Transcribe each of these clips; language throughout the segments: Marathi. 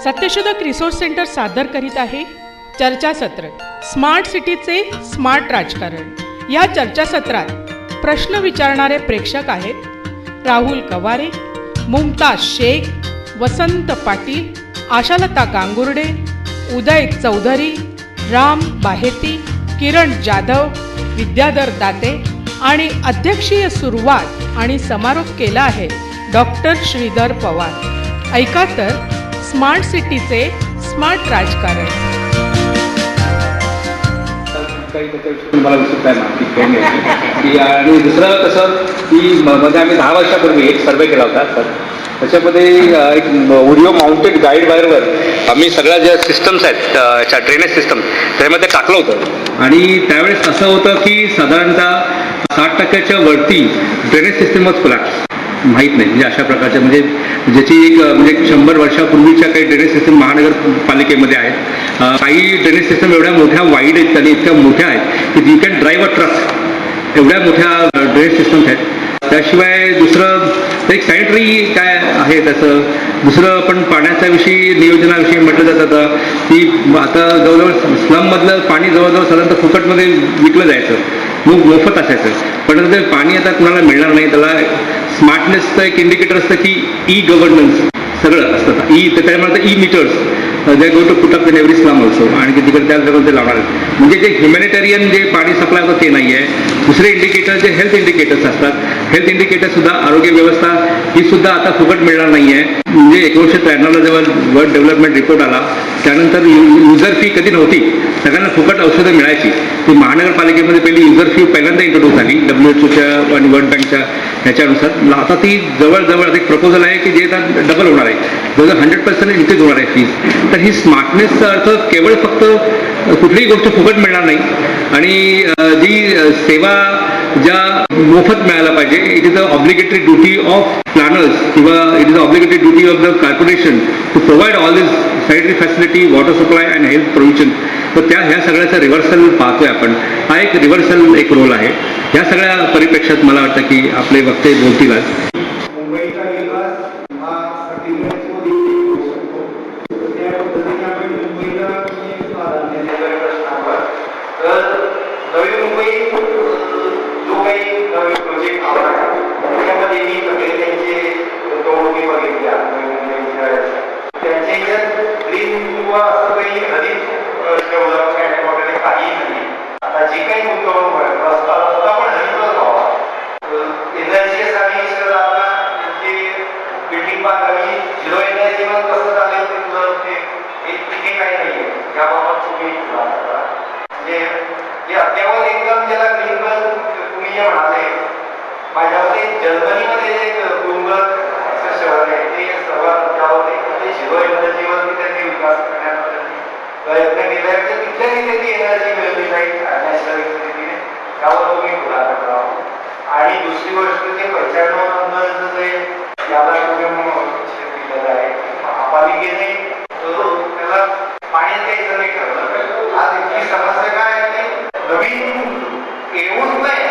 सत्यशोधक रिसोर्स सेंटर सादर करीत आहे चर्चासत्र स्मार्ट सिटीचे स्मार्ट राजकारण। या चर्चासत्रात प्रश्न विचारणारे प्रेक्षक आहेत राहुल कवारे, मुमताज शेख, वसंत पाटील, आशालता गांगुर्डे, उदय चौधरी, राम बाहेती, किरण जाधव, विद्याधर दाते आणि अध्यक्षीय सुरुवात आणि समारोप केला आहे डॉक्टर श्रीधर पवार। ऐका तर स्मार्ट सिटीचे स्मार्ट राजकारण। मला उत्सुकता आहे माहिती घेण्याची आणि दुसरं कसं की मध्ये आम्ही 10 वर्षापूर्वी एक सर्वे केला होता तर त्याच्यामध्ये एक व्हिडिओ माउंटेड गाईड वायरवर आम्ही सगळ्या ज्या सिस्टम्स आहेत ड्रेनेज सिस्टम त्यामध्ये टाकलं होतं आणि त्यावेळेस असं होतं की साधारणतः 60% वरती ड्रेनेज सिस्टमच कोलॅप्स माहीत नाही म्हणजे अशा प्रकारच्या म्हणजे ज्याची एक म्हणजे 100 वर्षापूर्वीच्या काही ड्रेनेज सिस्टम महानगरपालिकेमध्ये आहेत। काही ड्रेनेज सिस्टम एवढ्या मोठ्या वाईड आहेत आणि इतक्या मोठ्या आहेत की you can drive a truck, एवढ्या मोठ्या ड्रेनेज सिस्टम्स आहेत। त्याशिवाय दुसरं एक सॅनिटरी काय आहे त्याचं दुसरं पण पाण्याच्या विषयी नियोजनाविषयी म्हटलं जातं की आता जवळजवळ स्लममधलं पाणी जवळजवळ साधारणतः फुकटमध्ये विकलं जायचं, मोफत असायचं, पण ते पाणी आता कुणाला मिळणार नाही। त्याला स्मार्टनेसचं एक इंडिकेटर असतं की ई गव्हर्नन्स सगळं असतं, त्याच्यामुळे ई मीटर्स जे go to put up in every slum also आणि तिकडे त्या जवळ ते लावणार आहेत। म्हणजे जे ह्युमॅनिटेरियन जे पाणी सप्लाय होतं ते नाही आहे। दुसरे इंडिकेटर जे हेल्थ इंडिकेटर्स असतात, हेल्थ इंडिकेटरसुद्धा आरोग्य व्यवस्था ही सुद्धा आता फुकट मिळणार नाही आहे। म्हणजे 1993ला जेव्हा वर्ल्ड डेव्हलपमेंट रिपोर्ट आला त्यानंतर युजर फी कधी नव्हती, सगळ्यांना फुकट औषधं मिळायची। ती महानगरपालिकेमध्ये पहिली युजर फी पहिल्यांदा इंट्रोड्यूस झाली WHO आणि वर्ल्ड बँकच्या ह्याच्यानुसार। आता ती जवळजवळ एक प्रपोजल आहे की जे डबल होणार आहे, जवळजवळ 100% इन्क्रीज होणार आहे फीज। तर ही स्मार्टनेसचा अर्थ केवळ फक्त कुठलीही गोष्ट फुकट मिळणार नाही आणि जी सेवा ज्या मोफत मिळायला पाहिजे, it is a obligatory duty of planners किंवा it is obligatory duty of the corporation to provide all this sanitary facility, water supply and health provision. तर ह्या सगळ्याचा रिव्हर्सल पाहतोय आपण, हा एक रिव्हर्सल एक रोल आहे। ह्या सगळ्या परिप्रेक्षात मला वाटतं की आपले वक्ते बोलतील आज। आणि दुसरी गोष्ट ते 95 नंतर जे याला आहे महापालिकेने त्याला पाणी द्यायचं नाही ठरवलं। आज इथली समस्या काय आहे की नवीन येऊच नाही,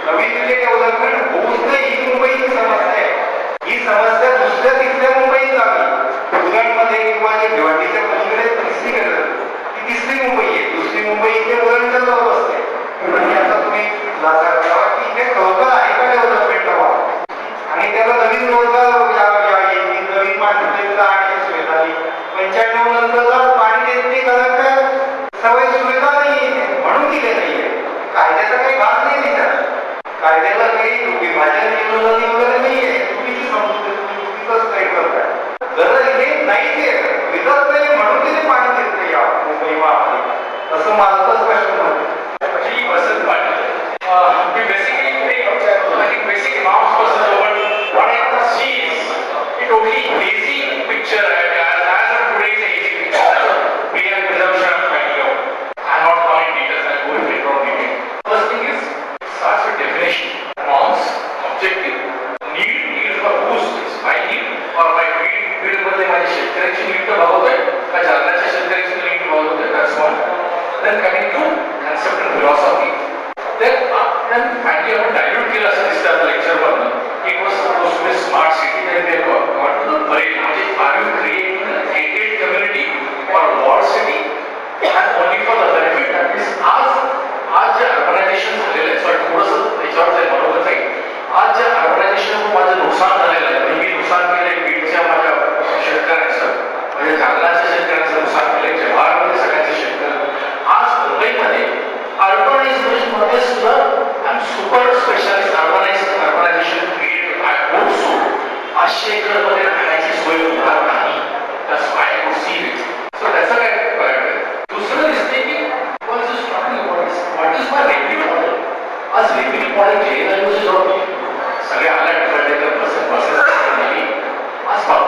नवीन म्हणजे डेव्हलपमेंट होऊच नाही, ही मुंबईची समस्या आहे। ही समस्या दुसऱ्या तिसऱ्या मुंबईत लागली, उरणमध्ये किंवा जे भिवंडीच्या पलीकडे तिसरी मुंबई आहे, दुसरी मुंबई इथे उरणच्या जवळ असते। आणि आता तुम्ही करावा की इथे रोजगार आहे का डेव्हलपमेंट हवा आणि त्याला नवीन रोजगार येईल, नवीन पाणी आणि सोय झाली। 95 नंतर पाणी देत नाही कारण काय सवय सुविधा नाही म्हणून दिले नाहीये। कायद्याचा काही भाग नाही त्याच्यात, कायद्याला काही विभाजन नियमावली वगैरे नाहीये, चुकीची समजूत चुकीचंच काही करताय। गरज हे नाही ते विकत नाही म्हणून तिथे पाणी देत नाही या मुंबई महापालिका, असं माझं तर स्पष्ट म्हणतं। Then coming to concept and philosophy, then finally I would dilute केलं असं दिसतं lecture वरनं. It was supposed to be smart city, then they got to the parade. Are you creating a gated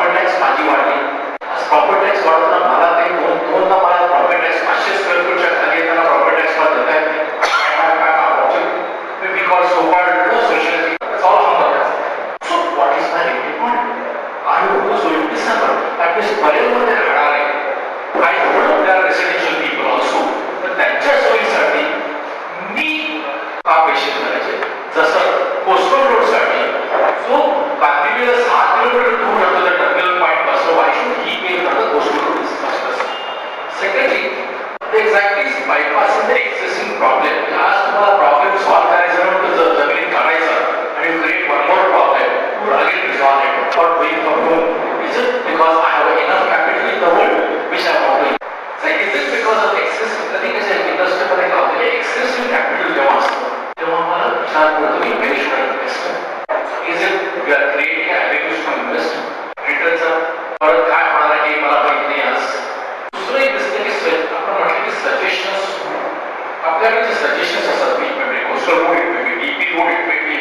property tax माझी वाढली. प्रॉपर्टी टॅक्स वाढवताना मला काही दोनदा मला प्रॉपर्टी टॅक्स 500 स्क्वेअर फूटच्या खाली येताना प्रॉपर्टी टॅक्स मला देता येत नाही. Because so far no socialism, it's all humble. So what is my rating point? Are you also in December? That means wherever they are, I know there are residential people also. But त्यांच्या सोयीसाठी मी का पैसे करायचे? जसं कोस्टल रोडसाठी जो गांधीला 6 किलोमीटर दूर राहतो त्या टर्मिनल पॉईंट पासून why should he pay for the coastal road? Secondly, the exactly bypassing the existing problem. आज तुम्हाला प्रॉब्लेम सॉल्व करायचा नव्हतं जमिनीत काढायचा आणि create one more problem to again resolve it for doing from home. Is it because I have enough capital in the world which I want to? So is it because of excessive? कधी कसे इंडस्ट्री मध्ये काम म्हणजे excessive capital जेव्हा असतं तेव्हा मला विचार करतो की where should I invest? Is it we are creating avenues to invest? रिटर्नचा परत काय होणार आहे हे मला माहित नाही आज. दुसरं एक दिसतं की आपण म्हटलं की सजेशन्स आपल्याकडे जे सजेशन्स असतात वेगवेगळे coastal road it may be DP road it may be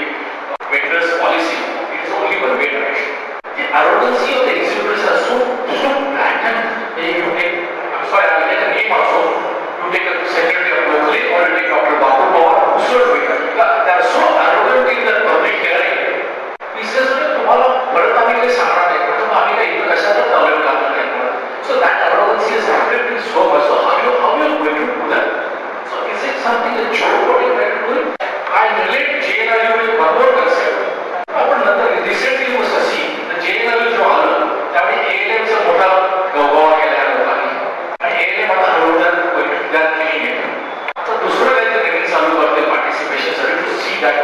vendors policy it is only one way direction. The arrogancy of the exhibitors are so blatant. You take, I'm sorry, I will take a name also. You take a secretary of locally or you take Dr. Babu Pawar, whosoever we are. They are so arrogant in the public hearing. He says, तुम्हाला परत आम्ही काही सांगणार नाही म्हणजे आम्ही काही इथं कशाला टॉलरेट करणार नाही. So that arrogancy is reflecting so much. So how you going to do that? So is it something that you what you try to do? I relate JNRU with one more concept. आपण नंतर रिसेंटली was अशी तर JNRU जो आलं त्यावेळी ALM चा मोठा गवगवा केला या लोकांनी आणि ALM आता हळूहळू विद्यार्थी केली आहे. आता दुसरं काहीतरी नवीन चालू करते पार्टिसिपेशन साठी to see that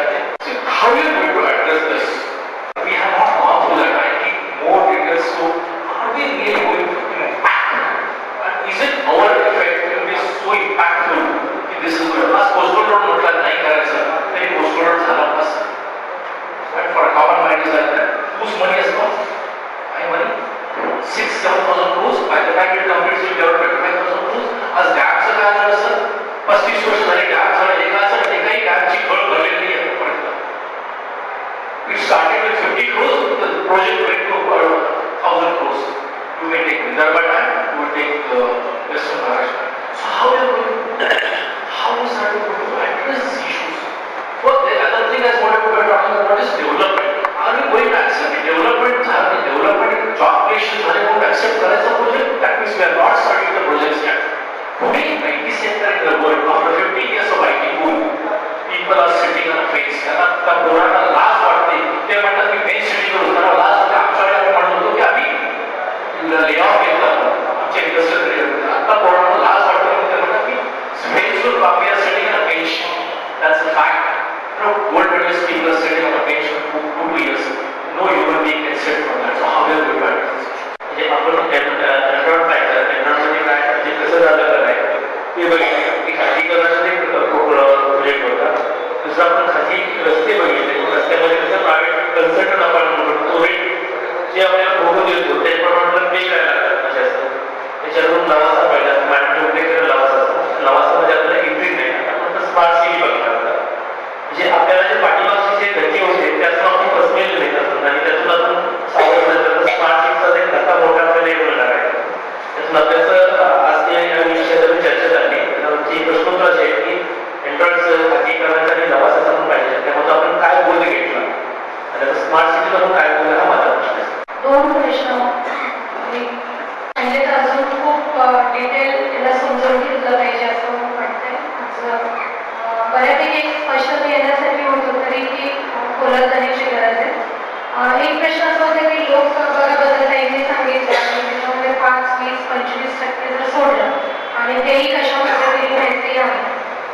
how you going to address this. We have not gone through that. I need more details. So are we really going to impact? Is it our effect will be so impactful? This is good. As coastal road म्हटलं नाही करायचं तरी coastal road झाला असं. But for a common mind is like that. Whose money is not? My money. 6,000-7,000 crores. By the time it completes, you get 25,000 crores. आज डॅमचं काय झालं सर? 35 वर्ष झाली डॅम झालं एकाही डॅमची गळ भरलेली नाही आहे. It started with 50 crores, the project went to 1,000 crores. You may take Vidarbha Dam, you will take Western Maharashtra. So how is that going to address these issues? Well, the other thing is what we are talking about is development. Are we going to accept development job creation? Are we going to accept करायचा project? That means we are not starting the projects yet. Today, in IT sector in the world, after 50 years of IT boom, people are sitting on a fence. त्या पोरांना लाज वाटते. ते म्हणतात की मेन सिटी करू त्यांना लाज वाटते. आमच्याकडे आपण म्हणत होतो की आम्ही ले ऑफ घेतलं आमच्या इंडस्ट्रियल आता पोरांना लाज वाटते म्हणून ते म्हणतात की means we are sitting on a bench. That's a fact. Gold medallist people are sitting on a bench for 2 years. No human being can sit for that. So how we are going to address म्हणजे आपण एन्ड्रॉइड पाहिजे. एन्ड्रॉइडमध्ये काय म्हणजे कसं झालं आहे ते बघितलं की खाजगीकरणाचा एक प्रोजेक्ट होता. दुसरा आपण खाजगी रस्ते बघितले. रस्त्यामध्ये कसं प्रायव्हेट कन्सल्टंट आपण म्हणतो तो रेट जे आपल्याला बघून देतो त्याप्रमाणे पे करायला लागतात असे असतं. त्याच्यावरून लवासा पाहिजे मॅडमने उल्लेख केला लवासाचा. लवासामध्ये आपल्याला एंट्री नाही. आपण स्मार्ट सिटी बघणार होता म्हणजे आपल्याला जे पाठीमागचे जे धक्के होते त्यातून आपण फसलेले नाही असतात आणि त्यातून आपण सावध स्मार्ट सिटीचा एक धक्का मोठा आपल्याला येऊ लागणार आहे. त्यातून आपल्याचं आज या विषयावर चर्चा झाली. जी प्रश्नोत्तर अशी आहे की एन्ड्रॉइडचं खाजगीकरणाचा आणि लवासाचा पण पाहिजे त्यामध्ये आपण काय बोध घेतला आणि आता स्मार्ट सिटीमधून काय बोलला हा माझा प्रश्न आहे. दोन प्रश्न म्हणजे तर अजून खूप डिटेल याला समजून घेतलं पाहिजे असं वाटतंय. बऱ्यापैकी एक स्पष्टता येण्यासाठी होतो तरी की खोलात जाण्याची गरज आहे. एक प्रश्न असा होता की लोकसहभागाबद्दल त्यांनी सांगितलं आणि त्याच्यामध्ये 5-20-25% जर सोडलं आणि तेही कशा पद्धतीने घ्यायचे आहे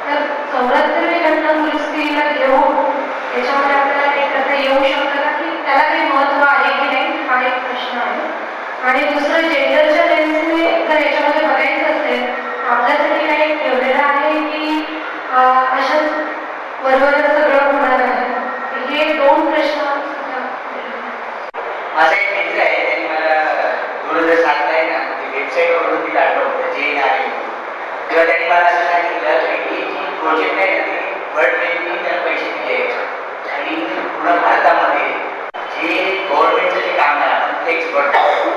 तर 74 घटना दुरुस्तीला घेऊन त्याच्यामध्ये आपल्याला एक अर्थ येऊ शकतं का की त्याला काही महत्त्व आहे की नाही हा एक प्रश्न आहे. आणि दुसरं जेंडरच्या लेन्सने जर याच्यामध्ये बघायचं असेल आपल्यासाठी काही ठेवलेलं आहे की अशाच बरोबर सगळं होणार आहे. हे दोन प्रश्न माझा एक मित्र आहे त्यांनी मला 2007 आहे ना वेबसाईटवरून ती आठवतं JNRU तेव्हा त्यांनी मला असं सांगितलं की जी प्रोजेक्ट आहे ना ती वर्ल्ड बँकने त्यांना पैसे दिले आणि पूर्ण भारतामध्ये जे गव्हर्नमेंटचं जे काम आहे आपण टॅक्स भरतो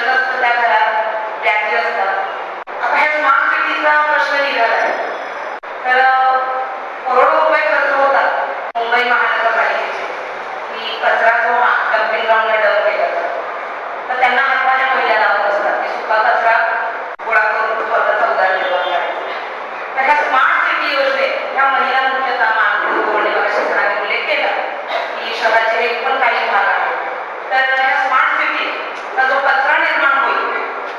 जेवण असतं त्या घरात व्याधी असतात. आता ह्या स्मार्ट सिटीचा प्रश्न निघाला आहे. तर करोडो रुपये खर्च होतात मुंबई महानगरपालिकेचे की कचरा जो डम्पिंग ग्राउंडला डंप केला जातो. तर त्यांना हातपाण्या महिला लावत असतात की सुका कचरा गोळा करून स्वतःचा उदरनिर्वाह करायचा. तर ह्या स्मार्ट सिटी योजनेत ह्या महिला मुख्यतः मानपूर गोवणे शासनाने उल्लेख केला की शहराचे हे पण काही भाग आहेत. तर ह्या स्मार्ट सिटीचा जो कचरा निर्माण होईल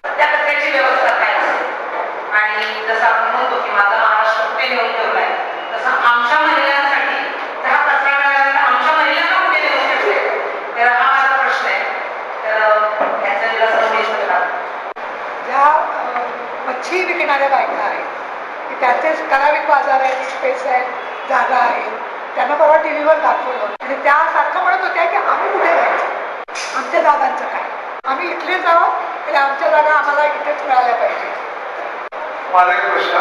त्या कचऱ्याची व्यवस्था काय असेल. आणि जसं आपण म्हणतो की माझा महाराष्ट्र कुठे नेऊन ठेवलाय तसं आमच्या महिलांसाठी हा कचरा मिळाल्यानंतर आमच्या महिलांना कुठे नेऊन ठेवले. तर हा माझा प्रश्न आहे. तर याचं निरसन होईल का? ज्या मच्छी विकणाऱ्या बायका आहेत की त्याचे ठराविक बाजार आहेत, स्पेस आहे, जागा आहे. त्यांना परवा टी व्हीवर दाखवलं आणि त्या सारखं म्हणत होत्या की आम्ही कुठे जायचं, आमच्या जागांचं काय, आम्ही इथलेच आहोत तरी आमच्या जागा आम्हाला इथेच मिळाल्या पाहिजे. माझा एक प्रश्न,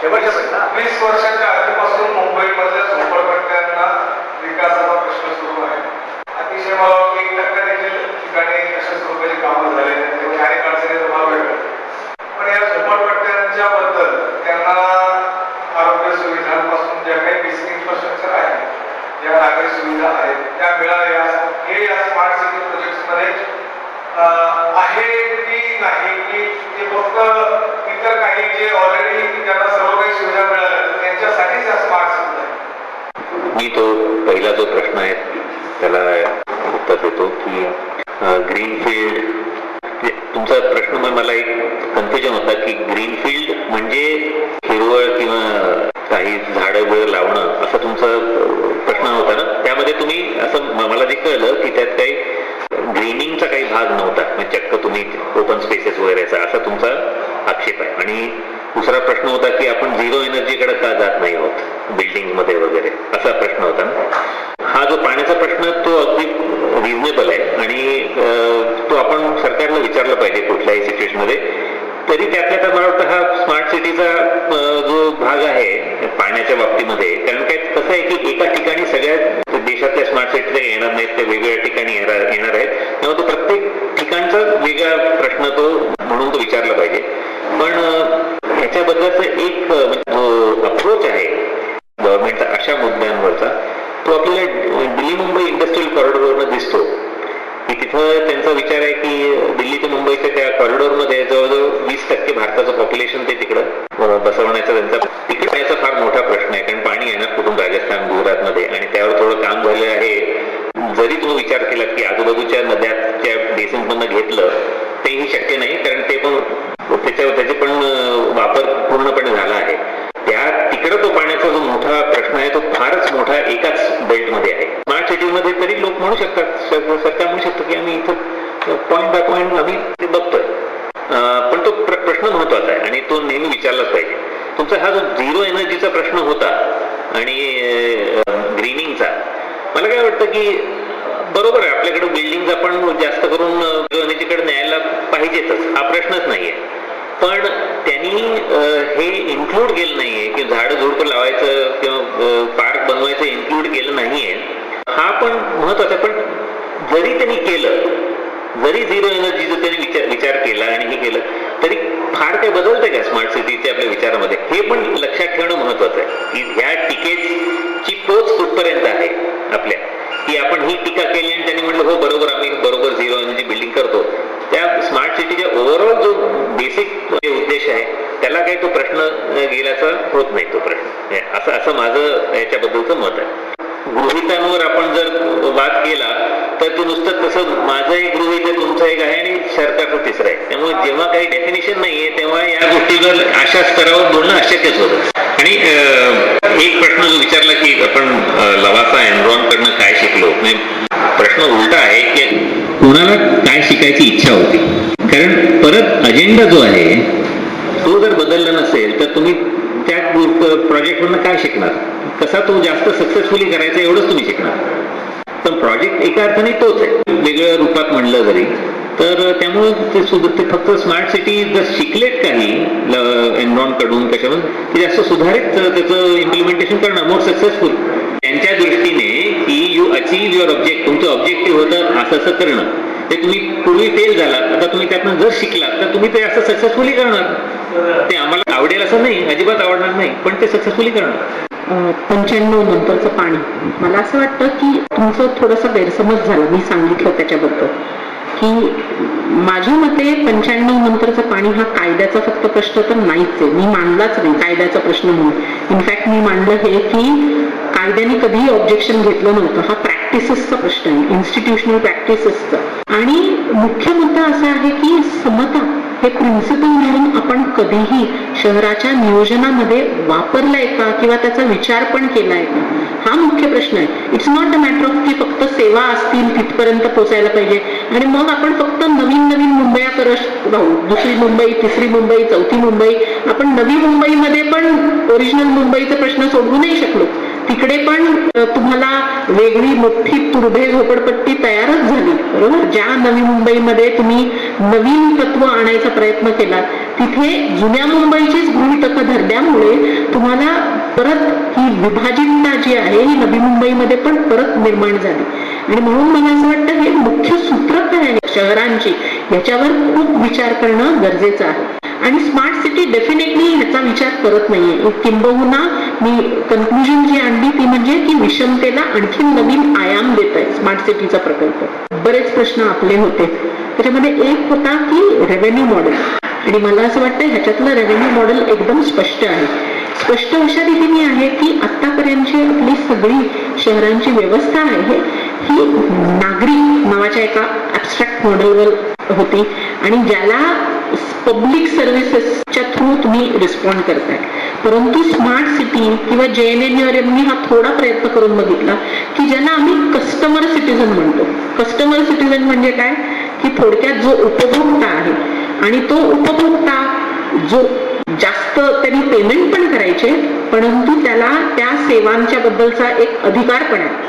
शेवटचा प्रश्न, 20 वर्षाच्या आधीपासून मुंबईमधल्या झोपडपट्ट्यांना विकासाचा प्रश्न सुरू आहे. अतिशय मला वाटतं 1% देखील ठिकाणी अशा स्वरूपाची कामं झाले तेव्हा अनेक अडचणी तुम्हाला वेगळं. पण या झोपडपट्ट्यांच्या बद्दल त्यांना आरोग्य सुविधांपासून ज्या काही बेसिक इन्फ्रास्ट्रक्चर आहे, ज्या नागरी सुविधा आहेत त्या मिळाव्या हे या स्मार्ट सिटी प्रोजेक्ट्समध्ये आहे की नाही, की ते फक्त इतर काही जे ऑलरेडी त्यांना सर्व काही सुविधा मिळाल्या त्यांच्यासाठीच या स्मार्ट सिटी आहे. मी तो पहिला जो प्रश्न आहे त्याला उत्तर देतो की ग्रीनफील्ड, तुमचा प्रश्न मला एक कन्फ्युजन होता की ग्रीनफील्ड म्हणजे हिरवळ किंवा काही झाडं बिळं लावणं असा तुमचा प्रश्न होता ना. त्यामध्ये तुम्ही असं मला जे कळलं की त्यात काही ग्रीनिंगचा काही भाग नव्हता, म्हणजे चक्क तुम्ही ओपन स्पेसेस वगैरे असा तुमचा आक्षेप आहे. आणि दुसरा प्रश्न होता की आपण झिरो एनर्जीकडे का जात नाही आहोत बिल्डिंगमध्ये वगैरे, असा प्रश्न होता ना. हा जो पाण्याचा प्रश्न तो अगदी रिझनेबल आहे आणि तो आपण सरकारला विचारलं पाहिजे कुठल्याही सिच्युएशनमध्ये. तरी त्यातल्या तर मला वाटतं हा स्मार्ट सिटीचा जो भाग आहे पाण्याच्या बाबतीमध्ये, कारण काय कसं आहे की एका ठिकाणी सगळ्या देशातल्या स्मार्ट सिटी येणार नाहीत, त्या वेगवेगळ्या ठिकाणी येणार आहेत. तेव्हा तो प्रत्येक ठिकाणचा वेगळा प्रश्न तो म्हणून तो विचारला पाहिजे. पण ह्याच्याबद्दलचा एक जो अप्रोच आहे गव्हर्नमेंटचा अशा मुद्द्यांवरचा, तो आपल्याला दिल्ली मुंबई इंडस्ट्रियल कॉरिडॉरवरनं दिसतो की तिथं त्यांचा विचार आहे की दिल्ली ते मुंबईच्या त्या कॉरिडॉरमध्ये जवळजवळ 20% भारताचं पॉप्युलेशन ते तिकडं बसवण्याचा त्यांचा तिकडे याचा फार मोठा प्रश्न आहे. कारण पाणी येणार कुठून, राजस्थान गुजरातमध्ये, आणि त्यावर थोडं काम झालेलं आहे. जरी तुम्ही विचार केला की आजूबाजूच्या नद्याच्या बेसिन्समधनं घेतलं तेही शक्य नाही, कारण ते पण त्याचे पण वापर पूर्णपणे झाला आहे. त्या तिकडं तो पाण्याचा जो मोठा प्रश्न आहे तो फारच मोठा एकाच बेल्टमध्ये आहे. स्मार्ट सिटीमध्ये तरी लोक म्हणू शकतात, सरकार म्हणू शकतो की आम्ही इथं पॉईंट बाय पॉईंट आम्ही ते बघतोय. पण तो प्रश्न महत्वाचा आहे आणि तो नेहमी विचारलाच पाहिजे. तुमचा हा जो झिरो एनर्जीचा प्रश्न होता आणि ग्रीनिंगचा, मला काय वाटतं की बरोबर आहे, आपल्याकडे बिल्डिंग आपण जास्त करून झिरो एनर्जीकडे न्यायला पाहिजेतच, हा प्रश्नच नाहीये. पण त्यांनी हे इन्क्लूड केलं नाहीये की झाडं झुडपं लावायचं किंवा पार्क बनवायचं इन्क्लूड केलं नाहीये. हा पण महत्वाचा. पण जरी त्यांनी केलं, जरी झिरो एनर्जीचं त्यांनी विचार केला आणि हे केलं, तरी फार काही बदलतंय का स्मार्ट सिटीच्या आपल्या विचारामध्ये, हे पण लक्षात ठेवणं महत्वाचं आहे की ह्या टीकेची पोच कुठपर्यंत आहे आपल्या, की आपण ही टीका केली आणि त्यांनी म्हटलं हो बरोबर आम्ही बरोबर झिरो एनर्जी बिल्डिंग करतो. त्या स्मार्ट सिटीच्या ओव्हरऑल जो बेसिक उद्देश आहे त्याला काही तो प्रश्न गेल्याचा होत नाही तो प्रश्न, असं माझं याच्याबद्दलचं मत आहे. गृहितांवर आपण जर वाद केला तर ते नुसतं तसं माझं एक गृहित आहे, तुमचं एक आहे आणि सरकारचं तिसरं आहे. त्यामुळे जेव्हा काही डेफिनेशन नाहीये तेव्हा या गोष्टीवर अशा स्तरावर बोलणं अशक्यच होतं. आणि एक प्रश्न जो विचारला की आपण लवासा एनरॉनकडनं काय शिकलो, प्रश्न उलटा आहे की कोणाला काय शिकायची इच्छा होती. कारण परत अजेंडा जो आहे तो जर बदलला नसेल तर तुम्ही त्या प्रोजेक्टमधनं काय शिकणार, कसा तो जास्त सक्सेसफुली करायचा एवढंच तुम्ही शिकणार. पण प्रोजेक्ट एका अर्थाने तोच आहे, वेगवेगळ्या रूपात म्हणलं जरी. तर त्यामुळे ते फक्त स्मार्ट सिटी जर शिकलेत काही एनरॉनकडून कशावर ते जास्त सुधारित त्याचं इम्प्लिमेंटेशन करणं मोर सक्सेसफुल त्यांच्या दृष्टीने की यू अचीव्ह युअर ऑब्जेक्ट, तुमचं ऑब्जेक्टिव्ह होतं असं करणं. ते तुम्ही पूर्वी फेल झालात, आता तुम्ही त्यातनं जर शिकलात तर तुम्ही ते असं सक्सेसफुली करणार. ते आम्हाला आवडेल असं नाही, अजिबात आवडणार नाही, पण ते सक्सेसफुली करणार. 95 नंतरचं पाणी, मला असं वाटतं की तुमचं थोडंसं गैरसमज झाला मी सांगितलं त्याच्याबद्दल, की माझ्या मते 95 नंतरचं पाणी हा कायद्याचा फक्त प्रश्न तर नाहीच आहे. मी मांडलाच नाही कायद्याचा प्रश्न म्हणून. इनफॅक्ट मी मांडलं हे की कायद्याने कधीही ऑब्जेक्शन घेतलं नव्हतं. हा प्रॅक्टिसेसचा प्रश्न आहे, इन्स्टिट्यूशनल प्रॅक्टिसेसचा. आणि मुख्य मुद्दा असा आहे की समता हे प्रिन्सिपल म्हणून आपण कधीही शहराच्या नियोजनामध्ये वापरलंय का किंवा त्याचा विचार पण केलाय का, हा मुख्य प्रश्न आहे. It's not a matter of की फक्त सेवा असतील तिथपर्यंत पोहोचायला पाहिजे आणि मग आपण फक्त नवीन नवीन मुंबया करत राहू. दुसरी मुंबई, तिसरी मुंबई, चौथी मुंबई. आपण नवी मुंबईमध्ये पण ओरिजिनल मुंबईचे प्रश्न सोडवू नाही शकलो. तिकडे पण तुम्हाला वेगळी मोठी तुरभे झोपडपट्टी तयारच झाली, बरोबर. ज्या नवी मुंबईमध्ये तुम्ही नवीन तत्व आणायचा प्रयत्न केला तिथे जुन्या मुंबईचीच गृहीतकं धरल्यामुळे तुम्हाला परत ही विभाजितता जी आहे ही नवी मुंबईमध्ये पण परत निर्माण झाली. आणि म्हणून मला असं वाटतं हे मुख्य सूत्र काय आहे शहरांची, याच्यावर खूप विचार करणं गरजेचं आहे. आणि स्मार्ट सिटी डेफिनेटली ह्याचा विचार करत नाहीये. किंबहुना मी कन्क्लुजन जी आणली ती म्हणजे की विषमतेला आणखी नवीन आयाम देत आहे स्मार्ट सिटीचा प्रकल्प. बरेच प्रश्न आपले होते, त्याच्यामध्ये एक होता की रेव्हेन्यू मॉडेल. आणि मला असं वाटतं ह्याच्यातलं रेव्हेन्यू मॉडेल एकदम स्पष्ट आहे. स्पष्ट अशा रीतीने आहे की आतापर्यंतची आपली सगळी शहरांची व्यवस्था आहे ही नागरी नावाच्या एका ऍबस्ट्रॅक्ट मॉडेलवर होती आणि ज्याला पब्लिक सर्व्हिसेसच्या थ्रू तुम्ही रिस्पॉन्ड करताय. परंतु स्मार्ट सिटी किंवा JNNURM हा थोडा प्रयत्न करून बघितला की ज्याला आम्ही कस्टमर सिटीझन म्हणतो. कस्टमर सिटीझन म्हणजे काय की थोडक्यात जो उपभोक्ता आहे आणि तो उपभोक्ता जो जास्त त्यांनी पेमेंट पण करायचे परंतु त्याला त्या सेवांच्या बद्दलचा एक अधिकार पण आहे.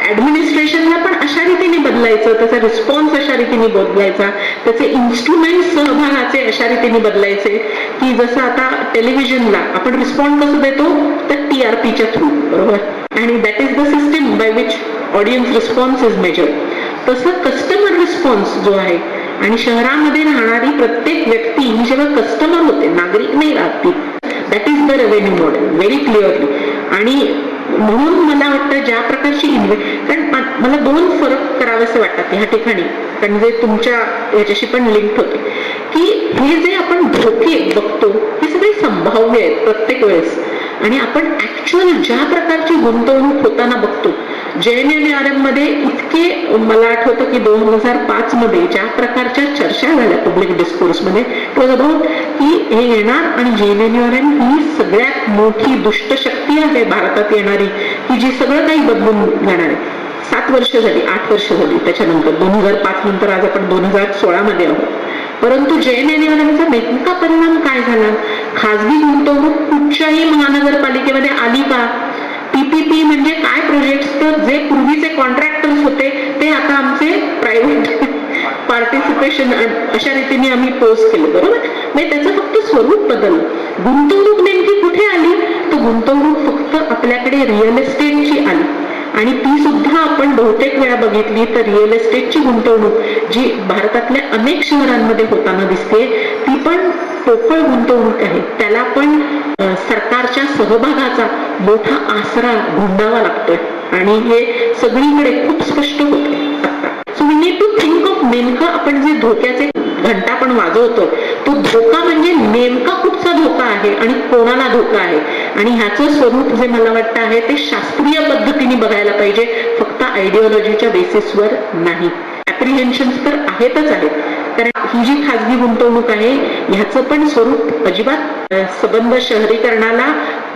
ऍडमिनिस्ट्रेशनला पण अशा रीतीने बदलायचं, त्याचा रिस्पॉन्स अशा रीतीने बदलायचा, त्याचे इन्स्ट्रुमेंट सहभागाचे अशा रीतीने बदलायचे की जसं आता टेलिव्हिजनला आपण रिस्पॉन्ड कसं देतो तर TRPच्या थ्रू, बरोबर. आणि that is the system by which audience response is measured. तसं कस्टमर रिस्पॉन्स जो आहे आणि शहरामध्ये राहणारी प्रत्येक व्यक्ती ही जेव्हा कस्टमर होते, नागरिक नाही राहते, that is the revenue model very clearly. आणि म्हणून मला वाटतं ज्या प्रकारची कारण मला दोन फरक करावेसे वाटतात ह्या ठिकाणी, कारण जे तुमच्या ह्याच्याशी पण लिंक होते की हे जे आपण धोके बघतो हे सगळे संभाव्य आहेत प्रत्येक वेळेस आणि आपण ऍक्च्युअल ज्या प्रकारची गुंतवणूक होताना बघतो JNNURM मध्ये इतके मला आठवतं की 2005 मध्ये ज्या प्रकारच्या चर्चा झाल्या पब्लिक डिस्कोर्समध्ये की हे येणार आणि JNNURM ही सगळ्यात मोठी दुष्ट शक्ती आहे भारतात येणारी की जी सगळं काही बदलून जाणार आहे. 7 वर्ष झाली, 8 वर्ष झाली त्याच्यानंतर 2005 नंतर आज आपण 2016 मध्ये आहोत. परंतु JNNURMचा नेमका परिणाम काय झाला? खासगी गुंतवणूक कुठच्याही महानगरपालिकेमध्ये आली का? PPP म्हणजे काय प्रोजेक्ट, तर जे पूर्वीचे कॉन्ट्रॅक्टर्स होते ते आता आमचे प्रायव्हेट पार्टिसिपेशन अशा रीतीने आम्ही पोस्ट केले, बरोबर. म्हणजे त्याचं फक्त स्वरूप बदललं. गुंतवणूक नेमकी कुठे आली? तर गुंतवणूक फक्त आपल्याकडे रिअल एस्टेटची आली आणि ती सुद्धा आपण बहुतेक वेळा बघितली तर रिअल एस्टेटची गुंतवणूक जी भारतातल्या अनेक शहरांमध्ये होताना दिसते ती पण पोकळ गुंतवणूक आहे. त्याला पण सरकारच्या सहभागाचा मोठा आसरा ढूंढावा लागतोय आणि हे सगळीकडे खूप स्पष्ट होते आता. So we need to think of नेमकं आपण जे धोक्याचे घंटा पण वाजवतो तो धोका म्हणजे नेमका कुठचा धोका आहे आणि कोणाला धोका आहे आणि ह्याचं स्वरूप जे मला वाटतं आहे ते शास्त्रीय पद्धतीने बघायला पाहिजे, फक्त आयडिओलॉजीच्या बेसिसवर नाही. ऍप्रिहेन्शन्स तर आहेतच आहेत, कारण ही जी खाजगी गुंतवणूक आहे ह्याचं पण स्वरूप अजिबात सबंध शहरीकरणाला,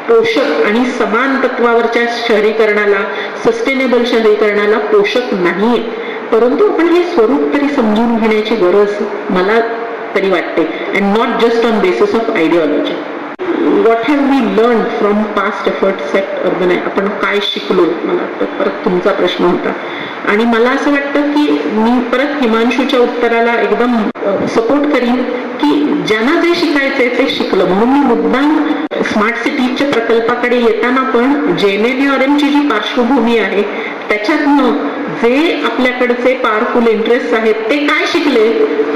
पोषक आणि समान तत्वावरच्या शहरीकरणाला, सस्टेनेबल शहरीकरणाला पोषक नाहीये. परंतु आपण हे स्वरूप तरी समजून घेण्याची गरज मला तरी वाटते and not just on basis of ideology. What have we learn from past efforts at urban? आपण काय शिकलो, मला परत तुमचा प्रश्न होता. आणि मला असं वाटतं की मी परत हिमांशूच्या उत्तराला एकदम सपोर्ट करीन की ज्यांना जे शिकायचंय ते शिकलं. म्हणून मी मुद्दाम स्मार्ट सिटीच्या प्रकल्पाकडे येताना पण JNNURMची जी पार्श्वभूमी आहे त्याच्यातनं जे आपल्याकडचे पॉवरफुल इंटरेस्ट आहेत ते काय शिकले